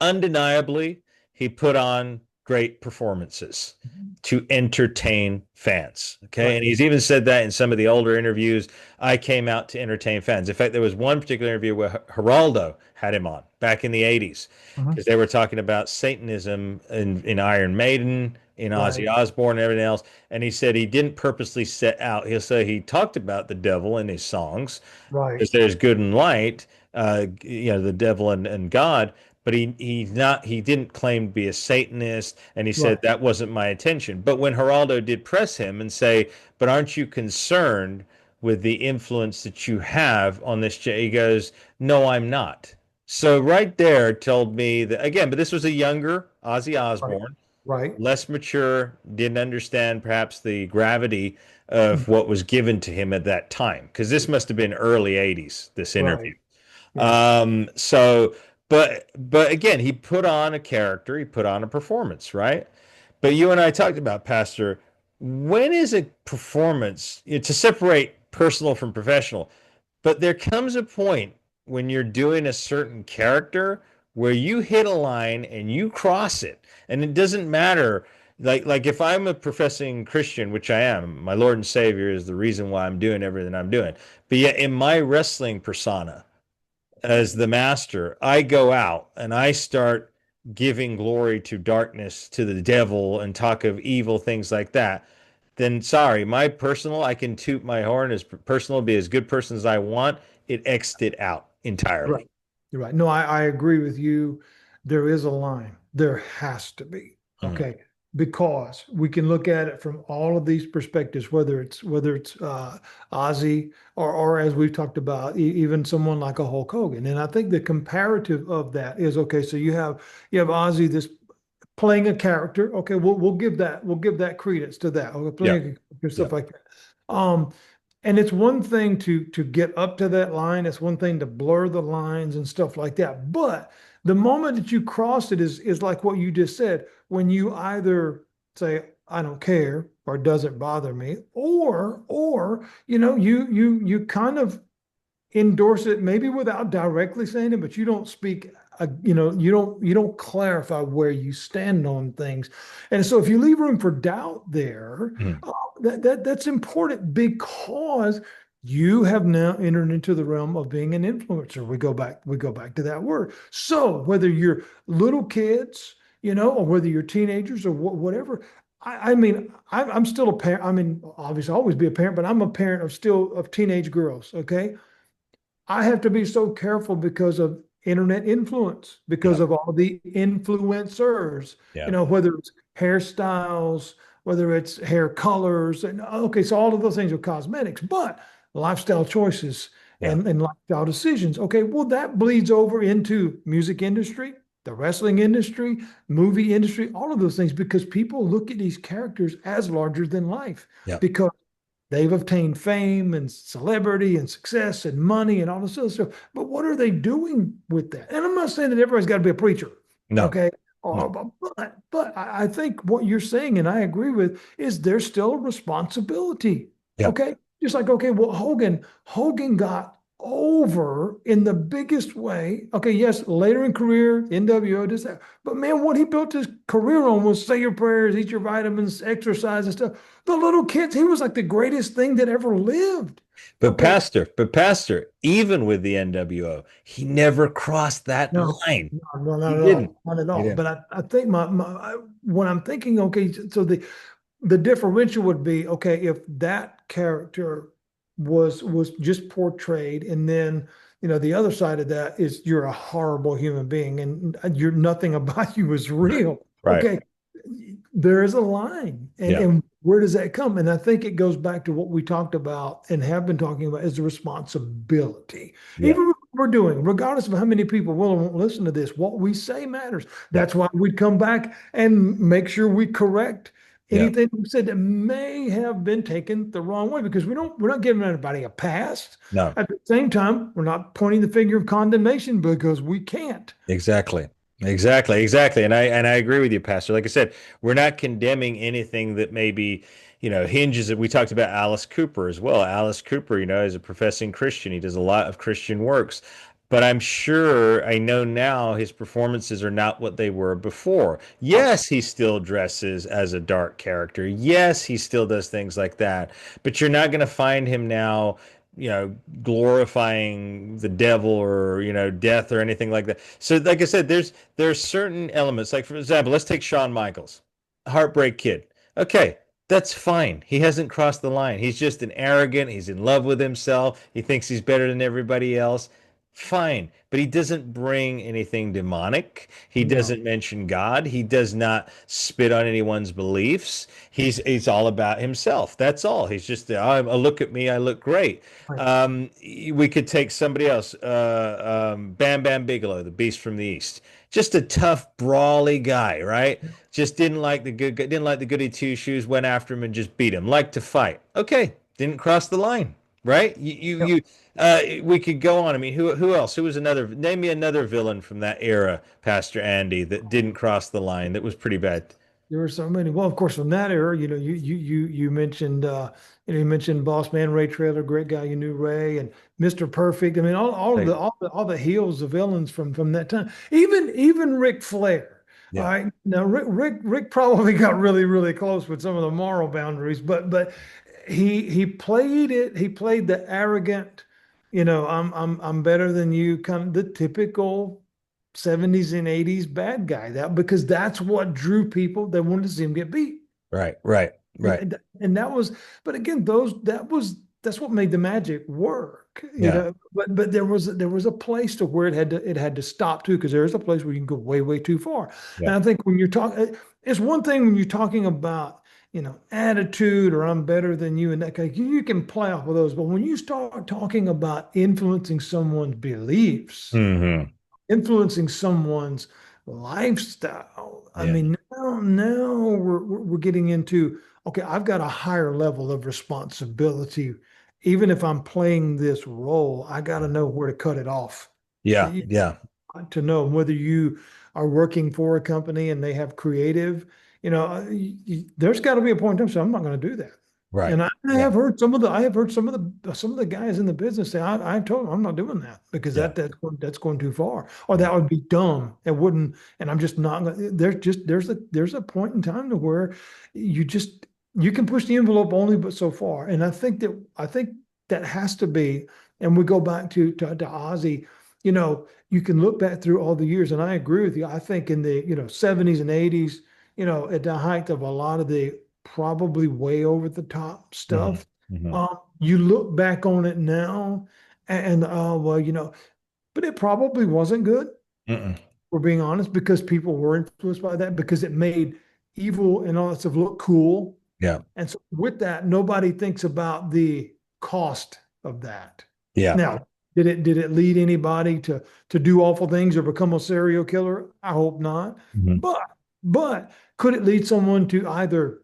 undeniably, he put on great performances to entertain fans. Okay. Right. And he's even said that in some of the older interviews. I came out to entertain fans. In fact, there was one particular interview where Geraldo had him on back in the 80s Mhm. because they were talking about Satanism in Iron Maiden, in Ozzy Right. Osbourne, and everything else. And he said he didn't purposely set out. He'll say he talked about the devil in his songs Right. because there's good and light, the devil and God, but he didn't claim to be a Satanist, and he said Right. that wasn't my intention. But when Geraldo did press him and say, "But aren't you concerned with the influence that you have on this?" He goes, "No, I'm not." So right there told me that again, but this was a younger Ozzy Right. Osbourne, Right. less mature, didn't understand perhaps the gravity of what was given to him at that time, because this must have been early 80s, this interview. Right. Yeah. So, but again, he put on a character, he put on a performance, right? But you and I talked about, Pastor, when is a performance, to separate personal from professional? But there comes a point when you're doing a certain character where you hit a line and you cross it, and it doesn't matter. Like if I'm a professing Christian, which I am, my Lord and Savior is the reason why I'm doing everything I'm doing. But yet in my wrestling persona, as the master, I go out and I start giving glory to darkness, to the devil, and talk of evil things like that, then sorry, my personal, I can toot my horn as personal, be as good person as I want. It X'd it out Right. entirely. You're right. No, I agree with you. There is a line. There has to be. Mhm. Okay. Because we can look at it from all of these perspectives, whether it's Ozzy or as we've talked about, even someone like a Hulk Hogan. And I think the comparative of that is okay. So you have Ozzy this playing a character. Okay, we'll give that credence to that. Okay, Yeah. playing a character, Yeah. stuff like that. And it's one thing to get up to that line. It's one thing to blur the lines and stuff like that. But the moment that you cross it is like what you just said. When you either say, I don't care or it doesn't bother me, or you kind of endorse it maybe without directly saying it, but you don't speak you don't clarify where you stand on things. And so if you leave room for doubt there, Mhm. that's important because you have now entered into the realm of being an influencer. We go back to that word. So whether you're little kids, or whether you're teenagers or whatever, I mean, I'm still a parent. I mean, obviously, I'll always be a parent, but I'm a parent of teenage girls. Okay, I have to be so careful because of internet influence, Yeah. because of all the influencers, Yeah. whether it's hairstyles, whether it's hair colors, and okay, so all of those things are cosmetics, but lifestyle choices Yeah. and lifestyle decisions. Okay, well, that bleeds over into music industry, the wrestling industry, movie industry, all of those things, because people look at these characters as larger than life Yeah. because they've obtained fame and celebrity and success and money and all this other stuff. But what are they doing with that? And I'm not saying that everybody's got to be a preacher, No, okay? no. But I think what you're saying, and I agree with, is there's still a responsibility, Yeah. okay? Just like, okay, well, Hogan got over in the biggest way. Okay, yes, later in career, NWO, this, that. But man, what he built his career on was say your prayers, eat your vitamins, exercise and stuff. The little kids, he was like the greatest thing that ever lived. Okay, But Pastor, even with the NWO, he never crossed that no, line. no, He not at didn't. all, not at He all. didn't. But I think when I'm thinking, okay, so the differential would be, okay, if that character was just portrayed, and then the other side of that is you're a horrible human being and you're nothing about you is real. Right. Okay, there is a line, and Yeah. where does that come? And I think it goes back to what we talked about and have been talking about is the responsibility. Yeah. Even what we're doing, regardless of how many people will or won't listen to this, what we say matters. Yeah. That's why we'd come back and make sure we correct Yeah. anything we said that may have been taken the wrong way, because we're not giving anybody a pass. No. At the same time, we're not pointing the finger of condemnation because we can't. Exactly. Exactly. And I agree with you, Pastor. Like I said, we're not condemning anything that maybe, hinges. We talked about Alice Cooper as well. Alice Cooper, is a professing Christian. He does a lot of Christian works. But I know now his performances are not what they were before. Yes, he still dresses as a dark character. Yes, he still does things like that. But you're not going to find him now glorifying the devil or, death or anything like that. So, like I said, there's certain elements. Like, for example, let's take Shawn Michaels, Heartbreak Kid. Okay, that's fine. He hasn't crossed the line. He's just an arrogant. He's in love with himself. He thinks he's better than everybody else. Fine, but he doesn't bring anything demonic. He No. doesn't mention God. He does not spit on anyone's beliefs. He's all about himself. That's all. He's just, look at me, I look great. Right. We could take somebody else, Bam Bam Bigelow, the Beast from the East. Just a tough, brawly guy, right? Just didn't like the goody two shoes. Went after him and just beat him. Liked to fight. Okay, didn't cross the line, right? Yep. We could go on. I mean, who else? Who was another? Name me another villain from that era, Pastor Andy, that didn't cross the line. That was pretty bad. There were so many. Well, of course, from that era, you mentioned you mentioned Boss Man Ray Traylor, great guy. You knew Ray and Mr. Perfect. I mean, all of Like, all the heels, the villains from that time. Even Ric Flair. All yeah, right. Now Rick probably got really, really close with some of the moral boundaries, but he played it. He played the arrogant, I'm better than you, kind of the typical 70s and 80s bad guy, that because that's what drew people. They wanted to see him get beat. right. And that was, but again, that's what made the magic work, Yeah, but there was a place to where it had to stop too, because there is a place where you can go way, way too far. yeah. And I think when you're talking, it's one thing when you're talking about, attitude, or I'm better than you, and that kind of, you can play off of those. But when you start talking about influencing someone's beliefs, Hmm. influencing someone's lifestyle. I Yeah, mean, now we're getting into, okay, I've got a higher level of responsibility. Even if I'm playing this role, I got to know where to cut it off. yeah, You yeah. got to know whether you are working for a company and they have creative, there's got to be a point in time, so I'm not going to do that. Right. And I Yeah, have heard some of the guys in the business say, I told them I'm not doing that because yeah, that's going too far, or yeah, that would be dumb. It wouldn't, and I'm just not gonna, there's a point in time to where you can push the envelope only but so far. And I think that has to be, and we go back to Ozzy, you can look back through all the years, and I agree with you. I think in the 70s and 80s, at the height of a lot of the probably way over the top hmm stuff. hmm You look back on it now, and well, but it probably wasn't good. Mm-mm. We're being honest, because people were influenced by that, because it made evil and all that stuff look cool. Yeah, And so with that, nobody thinks about the cost of that. yeah. Now, did it lead anybody to do awful things or become a serial killer? I hope not. Hmm. But but could it lead someone to either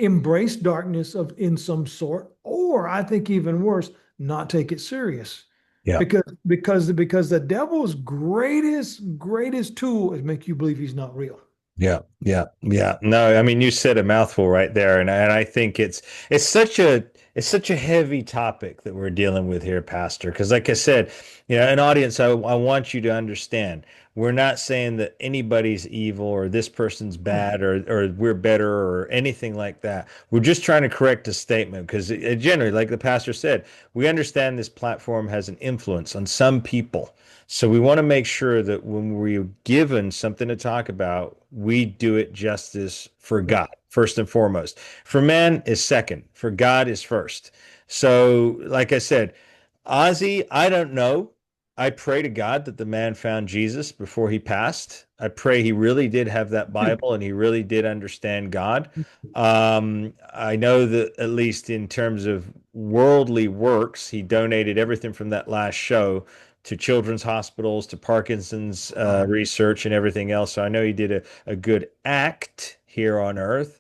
embrace darkness of in some sort, or I think even worse, not take it serious. Yeah. Because the devil's greatest tool is make you believe he's not real. Yeah, yeah, yeah. No, I mean you said a mouthful right there, and I think it's such a it's such a heavy topic that we're dealing with here, Pastor. Because like I said, an audience, I want you to understand, we're not saying that anybody's evil or this person's bad or we're better or anything like that. We're just trying to correct a statement because generally, like the pastor said, we understand this platform has an influence on some people. So we want to make sure that when we're given something to talk about, we do it justice for Yeah. God, first and foremost. For man is second, for God is first. So, like I said, Ozzy, I don't know. I pray to God that the man found Jesus before he passed. I pray he really did have that Bible and he really did understand God. I know that at least in terms of worldly works, he donated everything from that last show to children's hospitals, to Parkinson's research and everything else. So I know he did a good act here on earth.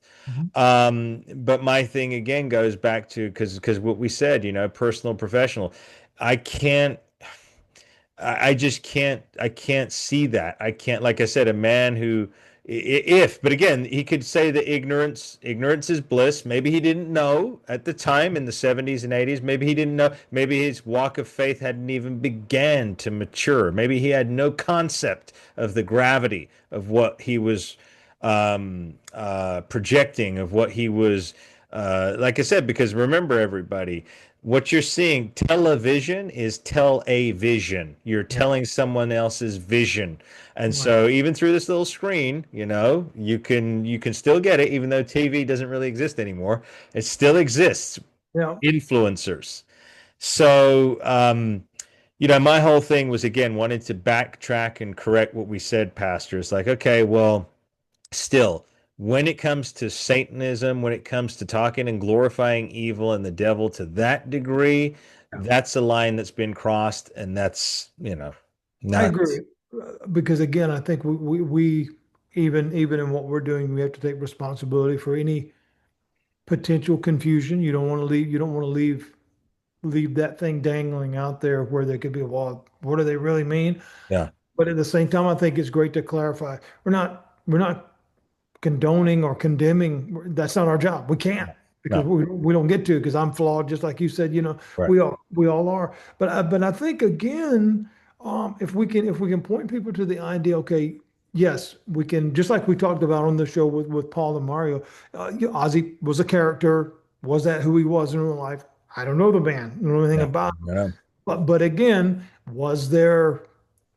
Mhm. But my thing again goes back to because what we said, personal, professional. I can't I just can't see that. I can't, like I said, a man who if, but again, he could say that ignorance is bliss. Maybe he didn't know at the time in the 70s and 80s. Maybe he didn't know. Maybe his walk of faith hadn't even began to mature. Maybe he had no concept of the gravity of what he was projecting, of what he was, like I said, because remember, everybody, what you're seeing, television is tell a vision. You're Yeah. telling someone else's vision. And Right. so even through this little screen, you can still get it, even though TV doesn't really exist anymore. It still exists. Yeah. Influencers. So my whole thing was again wanted to backtrack and correct what we said, Pastor. It's like, okay, well, still, when it comes to Satanism, when it comes to talking and glorifying evil and the devil to that degree, that's a line that's been crossed, and that's, I not, agree. Because again, I think we even in what we're doing, we have to take responsibility for any potential confusion. You don't want to leave that thing dangling out there where they could be, well, what do they really mean? yeah, But at the same time, I think it's great to clarify. We're not condoning or condemning. That's not our job. We can't because no, we don't get to because I'm flawed, just like you said. right, We all are. But I think again, if we can point people to the idea, okay, yes, we can, just like we talked about on the show with Paul and Mario. Ozzy was a character. Was that who he was in real life? I don't know the man. I don't know anything yeah, about. yeah, But again, was there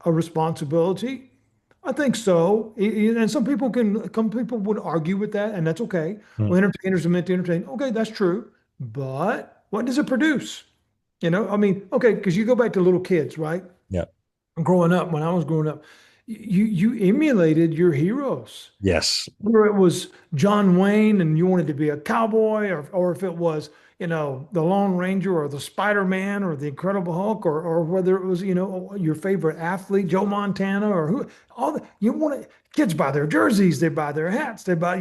a responsibility? I think so. And some people would argue with that, and that's okay. mm, Well, entertainers are meant to entertain. Okay, that's true. But what does it produce? I mean, okay, because you go back to little kids, right? yeah, Growing up, when I was growing up, you emulated your heroes. yes, Whether it was John Wayne and you wanted to be a cowboy, or if it was, the Lone Ranger or the Spider-Man or the Incredible Hulk, or whether it was, your favorite athlete, Joe Montana, or who, you want to, kids buy their jerseys, they buy their hats, they buy,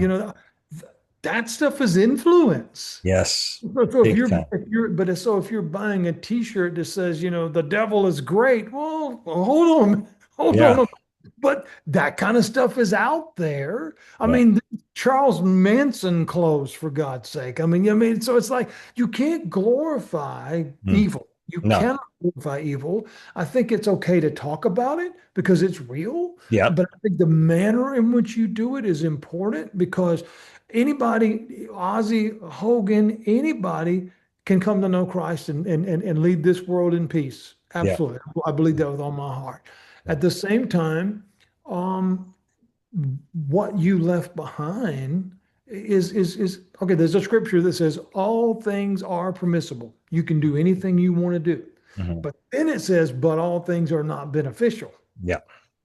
that stuff is influence. yes, So big time. if you're buying a T-shirt that says, the devil is great, well, hold on, hold Yeah, on. But that kind of stuff is out there. I yeah, mean, Charles Manson clothes, for God's sake. I mean, so it's like you can't glorify mm, evil. You no, cannot glorify evil. I think it's okay to talk about it because it's real, yeah, but I think the manner in which you do it is important because anybody, Ozzy, Hogan, anybody can come to know Christ and lead this world in peace. yeah, Absolutely. I believe that with all my heart. yeah, At the same time, um, what you left behind is okay. There's a scripture that says all things are permissible. You can do anything you want to do. mhm, But then it says, but all things are not beneficial. yeah,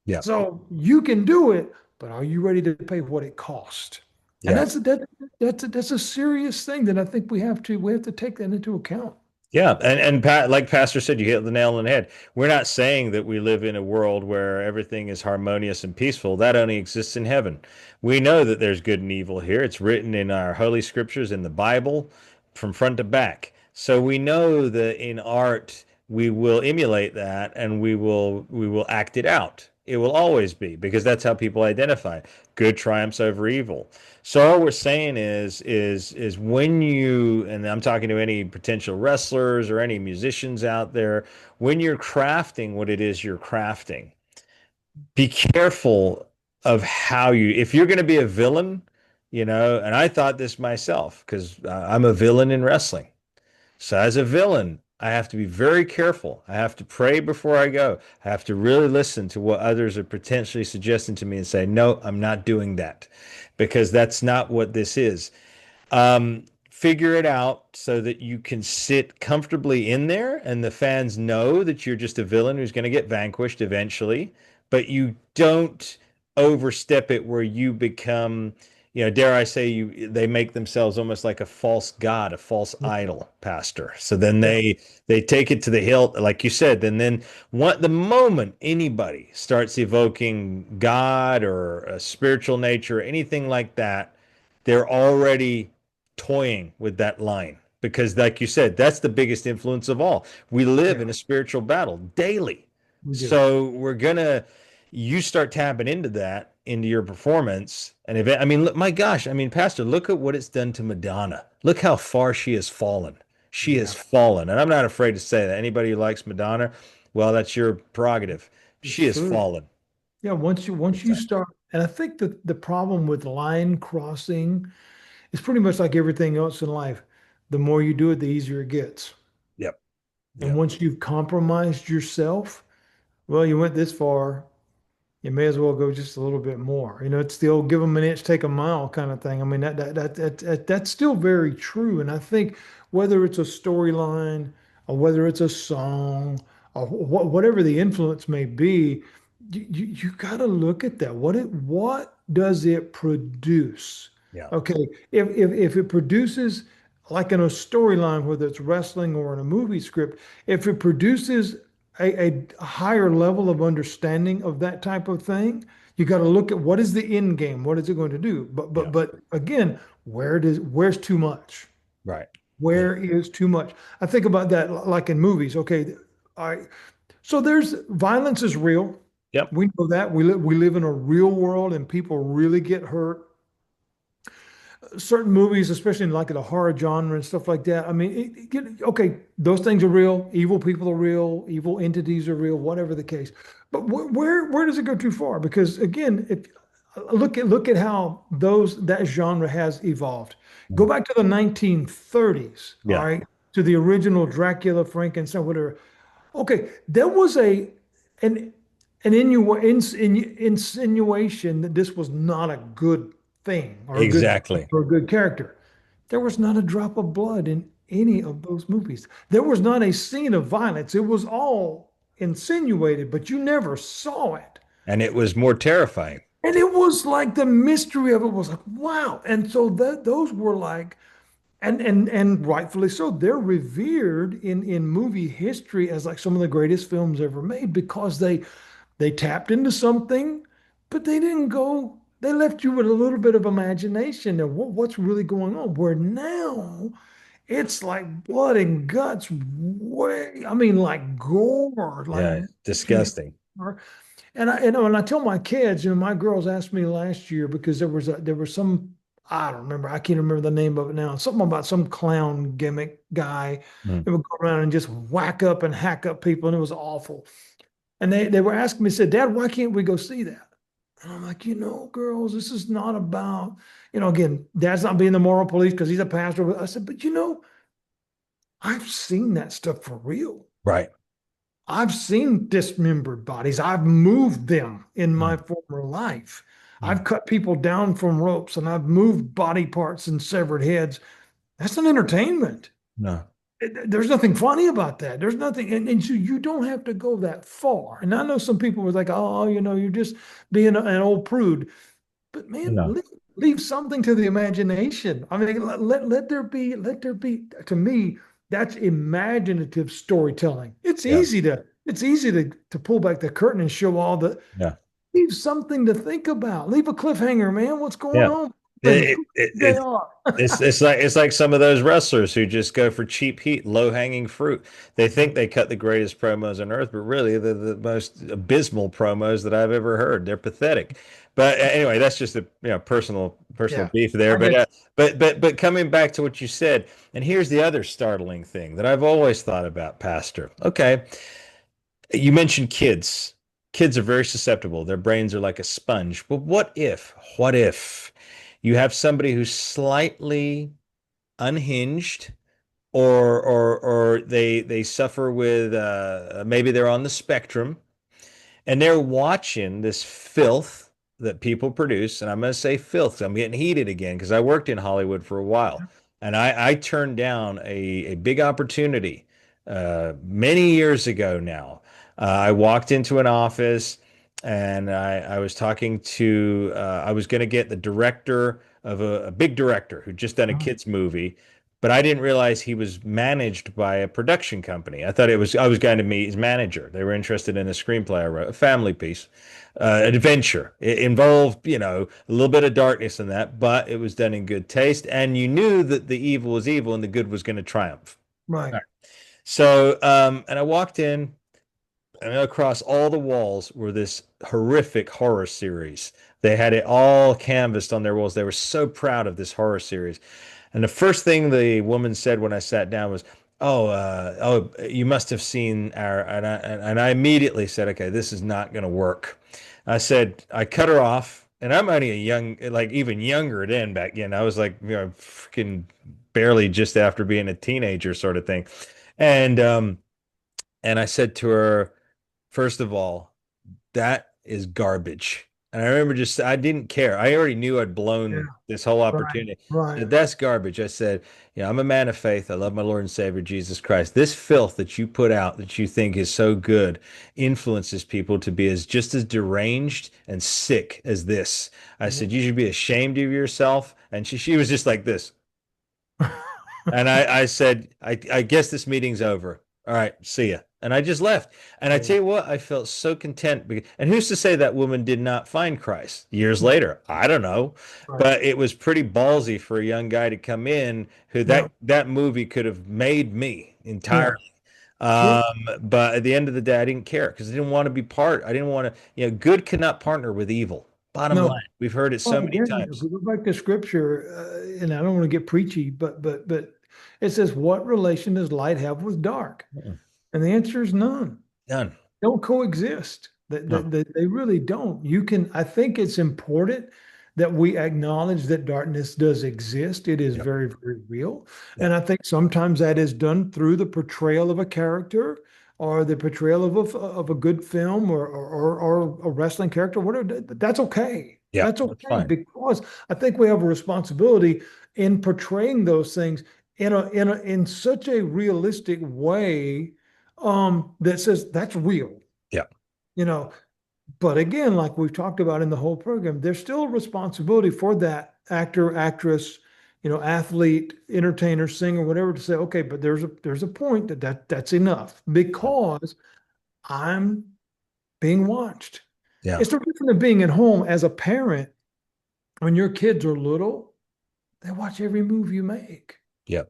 yeah, So you can do it, but are you ready to pay what it costs? And yeah. that's a serious thing that I think we have to take that into account. Yeah, and Pat, like Pastor said, you hit the nail on the head. We're not saying that we live in a world where everything is harmonious and peaceful. That only exists in heaven. We know that there's good and evil here. It's written in our holy scriptures in the Bible from front to back. So we know that in art we will emulate that and we will act it out. It will always be because that's how people identify. Good triumphs over evil. So all we're saying is when you, and I'm talking to any potential wrestlers or any musicians out there, when you're crafting what it is you're crafting, be careful of how you, if you're going to be a villain, and I thought this myself because I'm a villain in wrestling. So as a villain, I have to be very careful. I have to pray before I go. I have to really listen to what others are potentially suggesting to me and say, no, I'm not doing that because that's not what this is. Figure it out so that you can sit comfortably in there and the fans know that you're just a villain who's going to get vanquished eventually, but you don't overstep it where you become, dare I say they make themselves almost like a false god, a false idol, pastor. So then Yeah, they take it to the hilt, like you said, and then the moment anybody starts evoking God or a spiritual nature, or anything like that, they're already toying with that line because, like you said, that's the biggest influence of all. We live yeah, in a spiritual battle daily. we do. So you start tapping into that into your performance and event. I mean, look, my gosh, I mean, Pastor, look at what it's done to Madonna. Look how far she has fallen. She has Yeah, fallen. And I'm not afraid to say that. Anybody who likes Madonna, well, that's your prerogative. it's She has true. fallen Yeah, once big you time. start, and I think that the problem with line crossing is pretty much like everything else in life. The more you do it, the easier it gets. Yep. And Yep. once you've compromised yourself, well, you went this far, you may as well go just a little bit more. It's the old give them an inch, take a mile kind of thing. I mean, that's still very true. And I think whether it's a storyline or whether it's a song or whatever the influence may be, you got to look at that. What does it produce? Yeah. Okay, if it produces like in a storyline, whether it's wrestling or in a movie script, if it produces a higher level of understanding of that type of thing, you got to look at what is the end game, what is it going to do? But Yeah. but but again, where's too much? Right. Yeah. Where is too much? I think about that like in movies. Okay, I so there's violence is real. Yep. We know that we live in a real world and people really get hurt. Certain movies, especially in like the horror genre and stuff like that. I mean, okay, those things are real. Evil people are real. Evil entities are real. Whatever the case. But where does it go too far? Because again, if look at how that genre has evolved. Go Mhm. back to the 1930s. All Yeah. right, to the original Dracula, Frankenstein, whatever. Okay, there was an insinuation that this was not a good thing or a good Exactly. or a good character. There was not a drop of blood in any of those movies. There was not a scene of violence. It was all insinuated, but you never saw it. And it was more terrifying. And it was like the mystery of it was like, wow. And so those were like, and rightfully so, they're revered in movie history as like some of the greatest films ever made because they tapped into something, but they didn't go, they left you with a little bit of imagination of what's really going on. Where now it's like blood and guts, way, I mean, like gore, like Yeah. to the Disgusting. core. And I tell my kids, my girls asked me last year because there was some, I don't remember, I can't remember the name of it now. Something about some clown gimmick guy Mm. that would go around and just whack up and hack up people, and it was awful. And they were asking me, said, Dad, why can't we go see that? And I'm like, girls, this is not about, again, Dad's not being the moral police because he's a pastor. But I said, but I've seen that stuff for real. Right. I've seen dismembered bodies. I've moved them in my Mm. former life. Mm. I've cut people down from ropes and I've moved body parts and severed heads. That's an entertainment. No. There's nothing funny about that. There's nothing, and so you don't have to go that far. And I know some people were like, oh, you're just being an old prude. But man, No. leave something to the imagination. I mean, let there be, to me, That's imaginative storytelling. Yeah. It's easy to pull back the curtain and show all the Yeah. leave something to think about. Leave a cliffhanger, man. What's going Yeah. on? And It, who it, they it, are. it's like some of those wrestlers who just go for cheap heat, low hanging fruit. They think they cut the greatest promos on earth, but really they're the most abysmal promos that I've ever heard. They're pathetic. But anyway, that's just a personal Yeah, beef there. I get But coming back to what you said, and here's the other startling thing that I've always thought about, Pastor. Okay, you mentioned kids. Kids are very susceptible. Their brains are like a sponge. But what if you have somebody who's slightly unhinged, or they suffer with maybe they're on the spectrum, and they're watching this filth that people produce. And I'm going to say filth. I'm getting heated again because I worked in Hollywood for a while, and I turned down a big opportunity many years ago now. I walked into an office and I was talking to, I was going to get the director of a big director who'd just done a it. kids movie, but I didn't realize he was managed by a production company. I thought I was going to meet his manager. They were interested in a screenplay I wrote, a family piece, an adventure. It involved, a little bit of darkness in that, but it was done in good taste. And you knew that the evil was evil and the good was going to triumph. Right. Right. So, and I walked in, and across all the walls were this horrific horror series. They had it all canvassed on their walls. They were so proud of this horror series. And the first thing the woman said when I sat down was, "Oh, you must have seen our." And I immediately said, "Okay, this is not going to work." I cut her off, and I'm only a young, like even younger then back then. I was like, freaking barely just after being a teenager, sort of thing. And and I said to her, first of all, that is garbage. And I remember I didn't care. I already knew I'd Yeah. blown this whole Right. opportunity. Right. So that's garbage. I said, I'm a man of faith. I love my Lord and Savior, Jesus Christ. This filth that you put out that you think is so good influences people to be just as deranged and sick as this. I said, you should be ashamed of yourself. And she was just like this. And I said, I guess this meeting's over. All right, see ya. And I just left. And I tell you what, I felt so content. And who's to say that woman did not find Christ years later? I don't know. Right. But it was pretty ballsy for a young guy to come in who Yeah. that movie could have made me Yeah. entirely. Sure. But at the end of the day, I didn't care because I didn't want to be part. I didn't want to, good cannot partner with evil. Bottom line, No. we've heard it Well, so many again, if times. we go back to scripture, and I don't want to get preachy, but it says, "What relation does light have with dark?" Mm-mm. And the answer is none. None. Don't coexist. That, No. that, that they really don't. You can, I think it's important that we acknowledge that darkness does exist. It is Yep. very, very real. Yep. And I think sometimes that is done through the portrayal of a character or the portrayal of a good film or a wrestling character, whatever. That's okay. Yeah. That's That's okay fine. because I think we have a responsibility in portraying those things in such a realistic way that says that's real, Yeah. you know. But again, like we've talked about in the whole program, there's still a responsibility for that actor, actress, athlete, entertainer, singer, whatever, to say, okay, but there's a point that's enough because I'm being watched. Yeah. It's no different than being at home as a parent. When your kids are little, they watch every move you make. Yeah.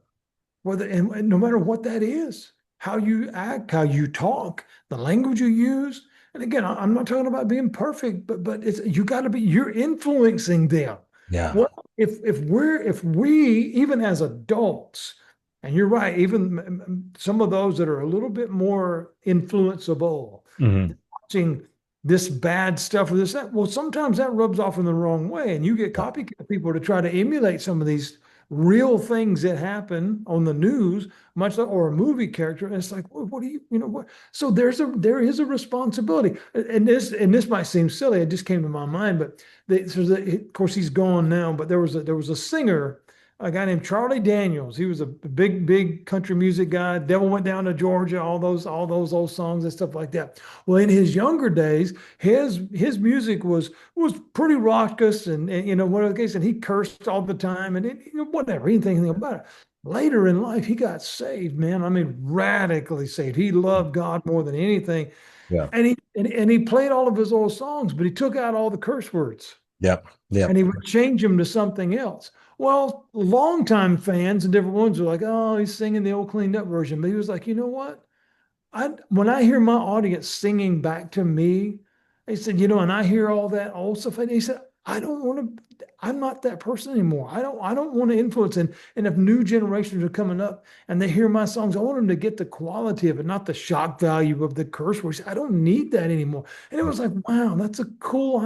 Whether and no matter what that is, how you act, how you talk, the language you use. And again, I'm not talking about being perfect, but it's you got to be you're influencing them. Yeah. What if we even as adults, and you're right, even some of those that are a little bit more influenceable, Hmm. watching this bad stuff or this that, well, sometimes that rubs off in the wrong way, and you get Yeah. copycat people to try to emulate some of these real things that happen on the news, much like or a movie character. And it's like, well, what do what? So there is a responsibility, and this might seem silly. It just came to my mind, but of course he's gone now. But there was a singer, a guy named Charlie Daniels. He was a big country music guy. Devil Went Down to Georgia, all those old songs and stuff like that. Well, in his younger days, his music was pretty raucous and whatever the case, and he cursed all the time and whatever, he didn't think anything about it. Later in life, he got saved, man. I mean, radically saved. He loved God more than anything. Yeah. And he played all of his old songs, but he took out all the curse words Yep. Yep. and he would change them to something else. Well, longtime fans and different ones were like, oh, he's singing the old cleaned up version. But he was like, you know what? When I hear my audience singing back to me, they said, and I hear all that old stuff. And he said, I don't want to, I'm not that person anymore. I don't want to influence. And if new generations are coming up and they hear my songs, I want them to get the quality of it, not the shock value of the curse words. I don't need that anymore. And it was like, wow, that's a cool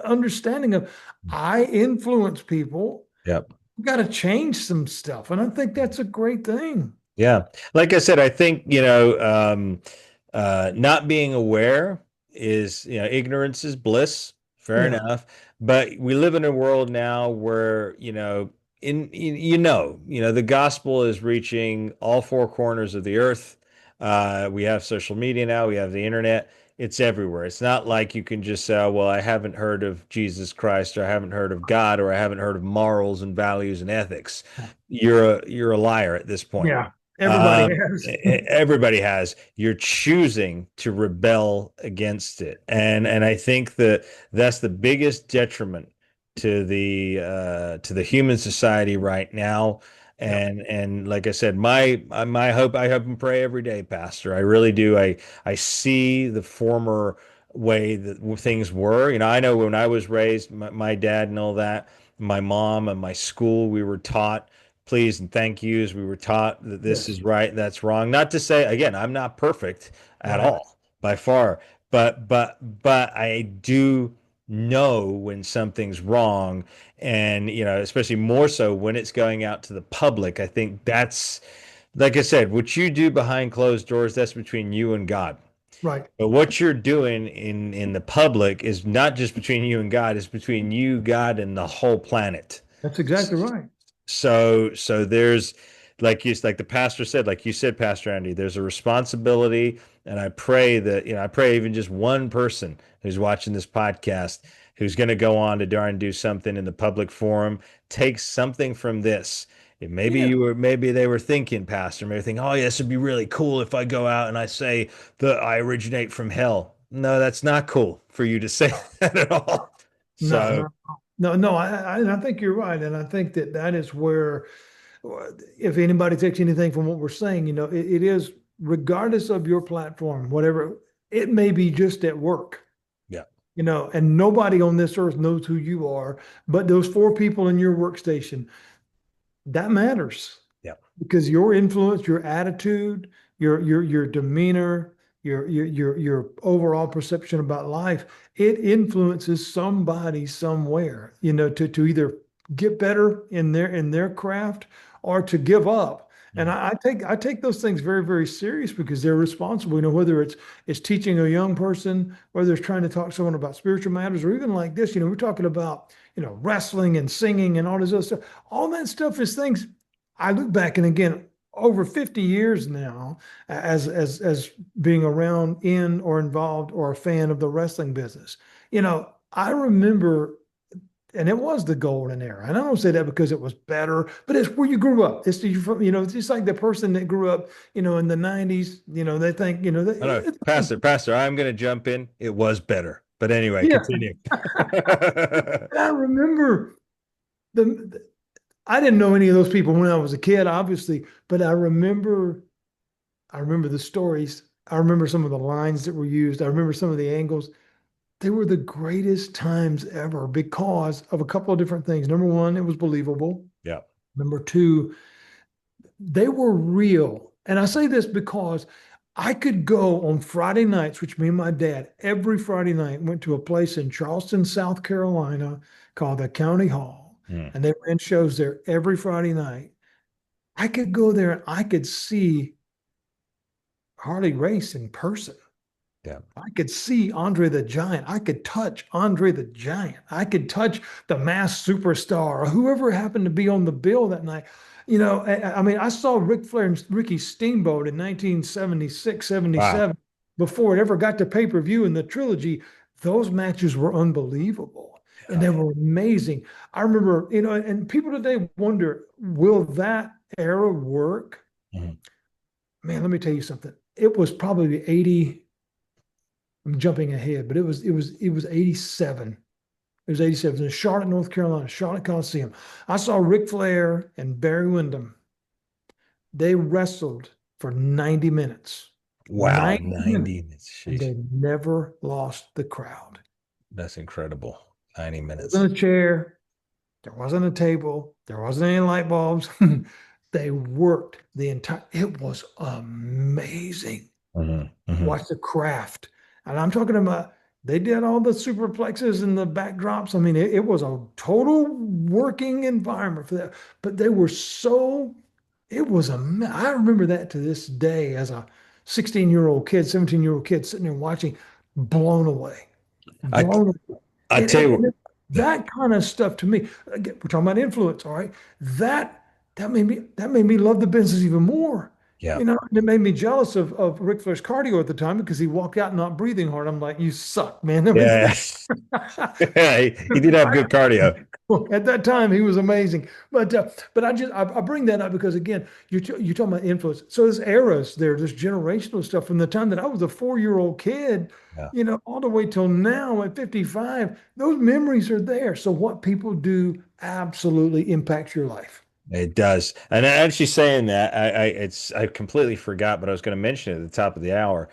understanding of I influence people. Yep. We got to change some stuff. And I think that's a great thing. Yeah. Like I said, I think, not being aware is, ignorance is bliss. Fair Yeah. enough. But we live in a world now where, the gospel is reaching all four corners of the earth. We have social media now, we have the internet. It's everywhere. It's not like you can just say, oh, well, I haven't heard of Jesus Christ, or I haven't heard of God, or I haven't heard of morals and values and ethics. You're a liar at this point. Yeah. Everybody Um, has. Everybody has. You're choosing to rebel against it, and I think that that's the biggest detriment to the human society right now. Yep. And like I said, my hope, I hope and pray every day, Pastor. I really do. I see the former way that things were. I know when I was raised, my dad and all that, my mom and my school, we were taught please and thank yous. We were taught that this Yes. is right, that's wrong. Not to say, again, I'm not perfect at Right. all by far, but I do know when something's wrong, and especially more so when it's going out to the public. I think that's, like I said, what you do behind closed doors, that's between you and God. Right. But what you're doing in the public is not just between you and God, it's between you, God, and the whole planet. That's exactly right. So there's, like the pastor said, like you said, Pastor Andy, there's a responsibility, and I pray that, I pray even just one person who's watching this podcast who's going to go on to try and do something in the public forum, take something from this. Yeah. Maybe they were thinking, Pastor, maybe thinking, oh, yeah, this would be really cool if I go out and I say that I originate from hell. No, that's not cool for you to say that at all. No, So, no, no, no. I think you're right. And I think that is where, if anybody takes anything from what we're saying, it is regardless of your platform, whatever, it may be just at work, yeah, and nobody on this earth knows who you are, but those four people in your workstation, that matters yeah. because your influence, your attitude, your demeanor, your overall perception about life, it influences somebody somewhere, to either get better in their craft or to give up. And Mm. I take those things very, very serious because they're responsible, whether it's teaching a young person, whether it's trying to talk to someone about spiritual matters, or even like this, we're talking about, wrestling and singing and all this other stuff. All that stuff is things I look back, and again, over 50 years now as being around in or involved or a fan of the wrestling business. I remember, and it was the golden era. And I don't say that because it was better, but it's where you grew up. It's just like the person that grew up, in the 90s, they think, I know, Pastor, I'm going to jump in. It was better. But anyway, yeah. continue. I remember the I didn't know any of those people when I was a kid, obviously, but I remember the stories. I remember some of the lines that were used. I remember some of the angles. They were the greatest times ever because of a couple of different things. Number one, it was believable. Yeah. Number two, they were real. And I say this because I could go on Friday nights, which me and my dad every Friday night went to a place in Charleston, South Carolina called the County Hall. Mm. And they ran shows there every Friday night. I could go there and I could see Harley Race in person. Yeah. I could see Andre the Giant. I could touch Andre the Giant. I could touch the Masked Superstar or whoever happened to be on the bill that night. I mean, I saw Ric Flair and Ricky Steamboat in 1976, Wow. 77 before it ever got to pay-per-view in the trilogy. Those matches were unbelievable and Oh, they yeah. were amazing. I remember, and people today wonder, will that era work, Mhm. man, let me tell you something. It was probably 80. I'm jumping ahead, but it was 87. It was 87 in Charlotte, North Carolina, Charlotte Coliseum. I saw Ric Flair and Barry Windham. They wrestled for 90 minutes. Wow, 90 minutes. 90 minutes. And Sheesh. they never lost the crowd. That's incredible. 90 There minutes. wasn't a chair. There wasn't a table. There wasn't any light bulbs. They worked the entire, it was amazing. Hmm. Hmm. Watch the craft. And I'm talking about they did all the superplexes and the backdrops. I mean, it was a total working environment for that. But they were so, it was I remember that to this day as a 16-year-old kid, 17-year-old kid sitting there watching, blown away. I Blown away. I And, tell and, you, and that kind of stuff to me, again, we're talking about influence, all right? That that made me love the business even more. yeah, And it made me jealous of Ric Flair's cardio at the time because he walked out not breathing hard. I'm like, you suck, man. I mean, yeah. He did have good cardio. at that time he was amazing. But I bring that up because again, you're talking about influence. So there's eras there, there's generational stuff from the time that I was a 4-year-old kid, Yeah, all the way till now at 55. Those memories are there. So what people do absolutely impacts your life. it does. And actually saying that, I completely forgot, but I was going to mention it at the top of the hour.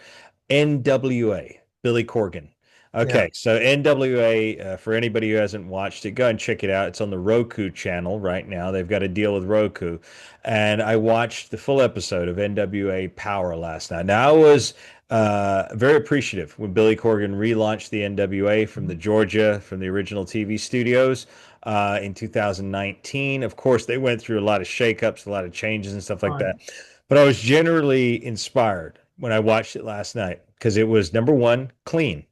NWA, Billy Corgan. Yeah. Okay, so NWA, for anybody who hasn't watched it, go and check it out. It's on the Roku channel right now. They've got a deal with Roku. And I watched the full episode of NWA Power last night. Now, I was very appreciative when Billy Corgan relaunched the NWA from the Georgia, from the original TV studios in 2019. Of course, they went through a lot of shakeups, a lot of changes and stuff like Right. that. But I was generally inspired when I watched it last night because it was number one, clean.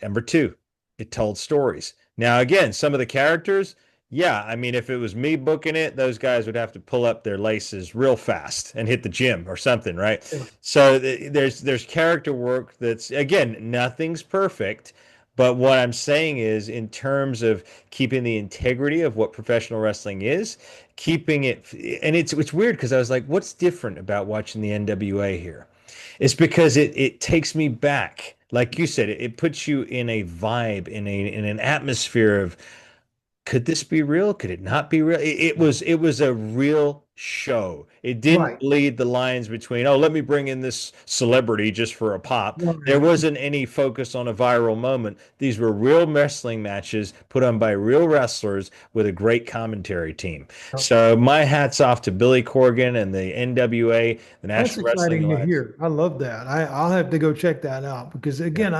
Number two, it told stories. Now, again, some of the characters, yeah, I mean, if it was me booking it, those guys would have to pull up their laces real fast and hit the gym or something, right? Yeah. So there's character work that's again, nothing's perfect, but what I'm saying is in terms of keeping the integrity of what professional wrestling is, keeping it and it's weird because I was like, what's different about watching the NWA here? It's because it takes me back. Like you said, it puts you in a vibe, in an atmosphere of could this be real? Could it not be real? It was a real show. It didn't Right. bleed the lines between, oh, let me bring in this celebrity just for a pop. There Right. wasn't any focus on a viral moment. These were real wrestling matches put on by real wrestlers with a great commentary team. So my hat's off to Billy Corgan and the NWA, the That's National Wrestling exciting to Alliance. hear. I love that. I'll have to go check that out because Yeah, again,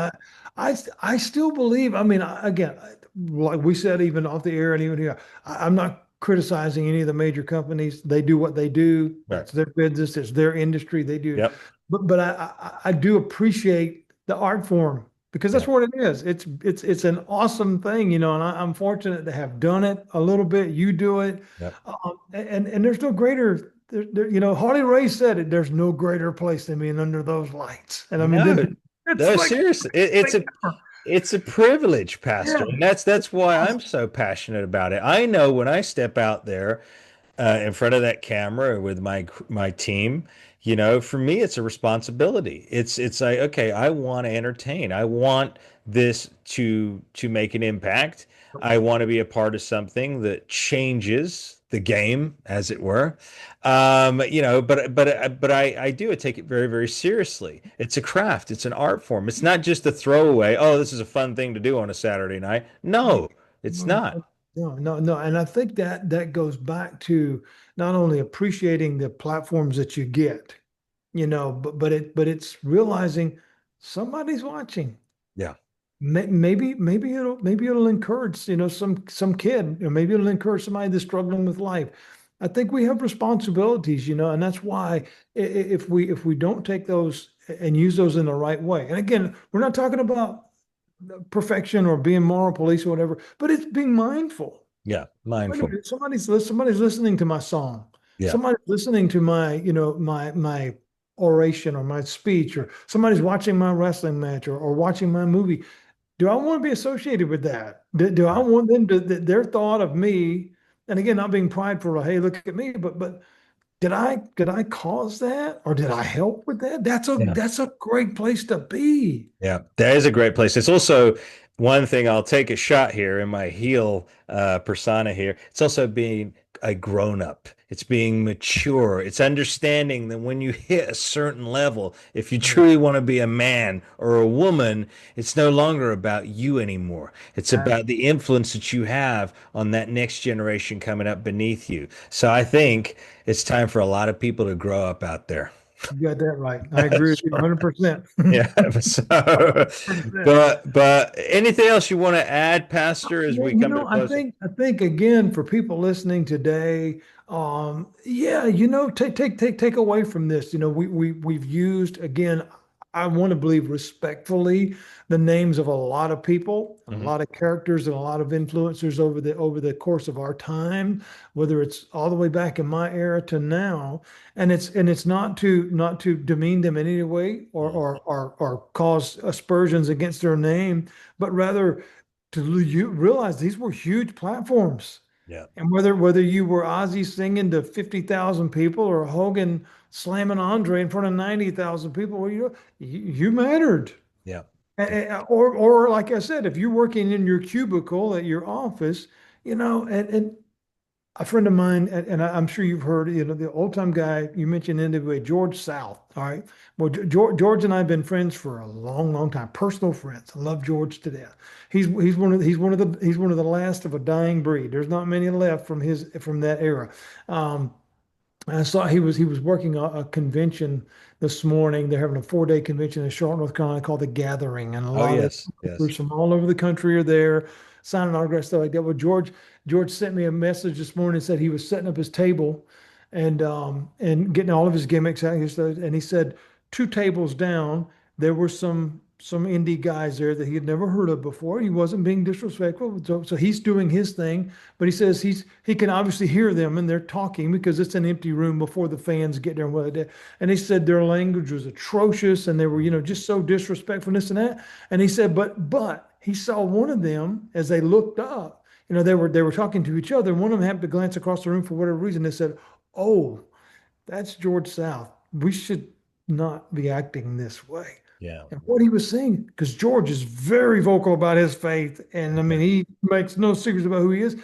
I still believe. I mean, again, like we said, even off the air and even here, I'm not criticizing any of the major companies. They do what they do. right. That's their business. It's their industry. They do. Yep. But I do appreciate the art form because Yeah. that's what it is. It's an awesome thing, and I'm fortunate to have done it a little bit. You do it, Yep. and there's no greater. Harley Race said it. There's no greater place than being under those lights. And I mean, No, it's no, like, seriously. It's a privilege, Pastor, yeah, and that's why I'm so passionate about it. I know when I step out there in front of that camera with my team, for me it's a responsibility. It's like, okay, I want to entertain. I want this to make an impact. I want to be a part of something that changes the game, as it were. But I do take it very, very seriously. It's a craft, it's an art form. It's not just a throwaway, oh, this is a fun thing to do on a Saturday night. no, No, it's no, not. no, no, no. And I think that goes back to not only appreciating the platforms that you get, but it's realizing somebody's watching. Yeah. Maybe it'll encourage some kid, maybe it'll encourage somebody that's struggling with life. I think we have responsibilities, and that's why if we don't take those and use those in the right way, and again, we're not talking about perfection or being moral police or whatever, but it's being mindful. Yeah, Wait a mindful. minute, somebody's listening to my song. Yeah. Somebody's listening to my oration or my speech, or somebody's watching my wrestling match or watching my movie. Do I want to be associated with that? Do I Yeah. want them to their thought of me, and again, not being prideful, hey, look at me, but did I cause that or did I help with that? That's a great place to be. Yeah, that is a great place. It's also one thing I'll take a shot here in my heel persona here. It's also being a grown up. It's being mature. It's understanding that when you hit a certain level, if you Yeah, truly want to be a man or a woman, it's no longer about you anymore. It's about the influence that you have on that next generation coming up beneath you. So I think it's time for a lot of people to grow up out there. you got that right. I agree with you 100%. Yeah. So, 100%. but anything else you want to add, Pastor, as Well, we come to a I close? think again for people listening today, yeah, take away from this. We've used again. I want to believe respectfully the names of a lot of people, a Mhm. lot of characters, and a lot of influencers over the course of our time, whether it's all the way back in my era to now, and it's not to demean them in any way Mhm. or cause aspersions against their name, but rather you realize these were huge platforms. Yeah. And whether you were Ozzy singing to 50,000 people or Hogan slamming Andre in front of 90,000 people, well, you mattered. Yeah. Or like I said, if you're working in your cubicle at your office, and a friend of mine, and I'm sure you've heard, the old time guy you mentioned anyway, George South. All right. Well, George and I have been friends for a long, long time, personal friends. I love George to death. He's one of the last of a dying breed. There's not many left from that era. Um, I saw he was working a convention this morning. They're having a 4-day convention in Charlotte, North Carolina called The Gathering, and a Oh, lot of yes. Yes. groups from all over the country are there signing autographs, stuff like that. Well, George sent me a message this morning and said he was setting up his table and getting all of his gimmicks out. And he said 2 tables down, there were some indie guys there that he had never heard of before. He wasn't being disrespectful. So he's doing his thing, but he says he can obviously hear them and they're talking because it's an empty room before the fans get there and what they did. And he said their language was atrocious and they were, just so disrespectful, this and that. And he said, but he saw one of them as they looked up, they were talking to each other. And one of them happened to glance across the room for whatever reason. They said, "Oh, that's George South. We should not be acting this way." Yeah. And what he was saying, because George is very vocal about his faith, and I mean, he makes no secrets about who he is,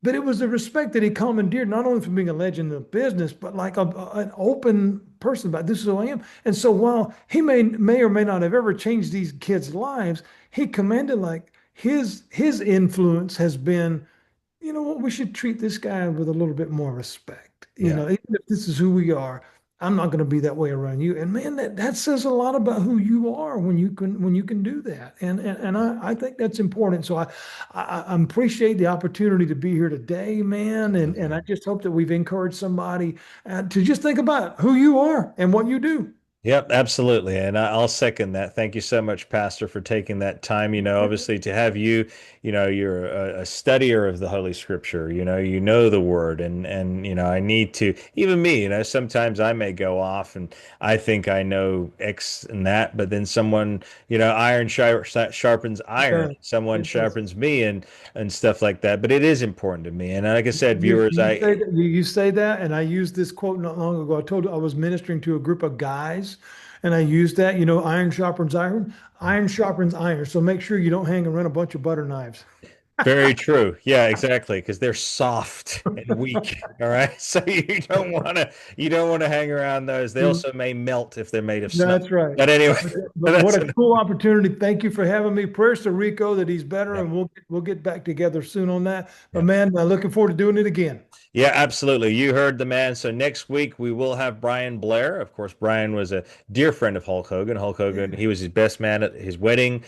but it was the respect that he commandeered, not only from being a legend of business, but like an open person about this is who I am. And so while he may or may not have ever changed these kids' lives, he commanded like his influence has been, you know what, we should treat this guy with a little bit more respect. Yeah. Even if this is who we are, I'm not going to be that way around you. And man, that says a lot about who you are when you can do that. And I think that's important. So I appreciate the opportunity to be here today, man. And Absolutely. I just hope that we've encouraged somebody to just think about who you are and what you do. Yep, absolutely. And I'll second that. Thank you so much, Pastor, for taking that time. Obviously to have you, you're a studier of the Holy Scripture. You know the Word, and I need to, even me, sometimes I may go off and I think I know X and that, but then someone, iron sharpens It iron. does. Someone It does. sharpens me and stuff like that. But it is important to me. And like I said, You, viewers, you say that you say that, and I used this quote not long ago. I told you I was ministering to a group of guys, and I used that. Iron sharpens iron. Iron sharpens iron. So make sure you don't hang around a bunch of butter knives. Very true. Yeah, exactly. Because they're soft and weak. All right. So you don't want to hang around those. They also may melt if they're made of snow. That's right. But anyway, But what that's a cool opportunity. Thank you for having me. Prayers to Rico that he's better, yeah. and we'll get back together soon on that. But Yeah. man, I'm looking forward to doing it again. Yeah, absolutely. You heard the man. So next week we will have Brian Blair. Of course, Brian was a dear friend of Hulk Hogan. Hulk Hogan, he was his best man at his wedding.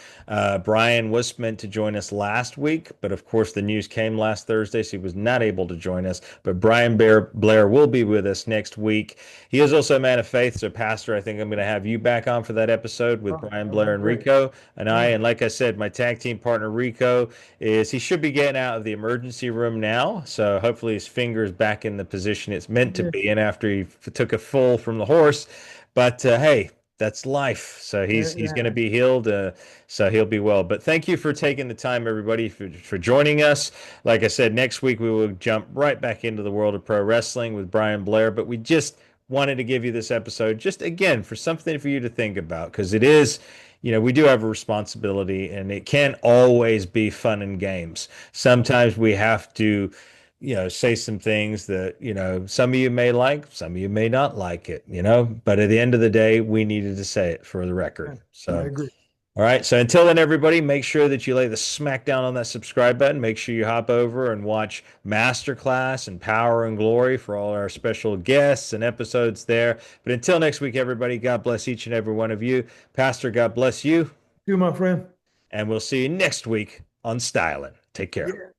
Brian was meant to join us last week, but of course the news came last Thursday, so he was not able to join us. But Blair will be with us next week. He is also a man of faith. So, Pastor, I think I'm going to have you back on for that episode with Oh, Brian that would Blair be and great. Rico and I. Yeah. And like I said, my tag team partner Rico he should be getting out of the emergency room now. So hopefully his finger's back in the position it's meant to Yeah. be in after he took a fall from the horse. But hey, that's life. So he's going to Yeah. be healed. So he'll be well. But thank you for taking the time, everybody, for joining us. Like I said, next week we will jump right back into the world of pro wrestling with Brian Blair. But we just wanted to give you this episode just again for something for you to think about because it is. We do have a responsibility and it can't always be fun and games. Sometimes we have to say some things that, some of you may like, some of you may not like it, but at the end of the day, we needed to say it for the record. I So, agree. all right. So until then, everybody, make sure that you lay the smack down on that subscribe button. Make sure you hop over and watch Masterclass and Power and Glory for all our special guests and episodes there. But until next week, everybody, God bless each and every one of you. Pastor, God bless you. You, my friend. And we'll see you next week on Styling. Take care. Yeah.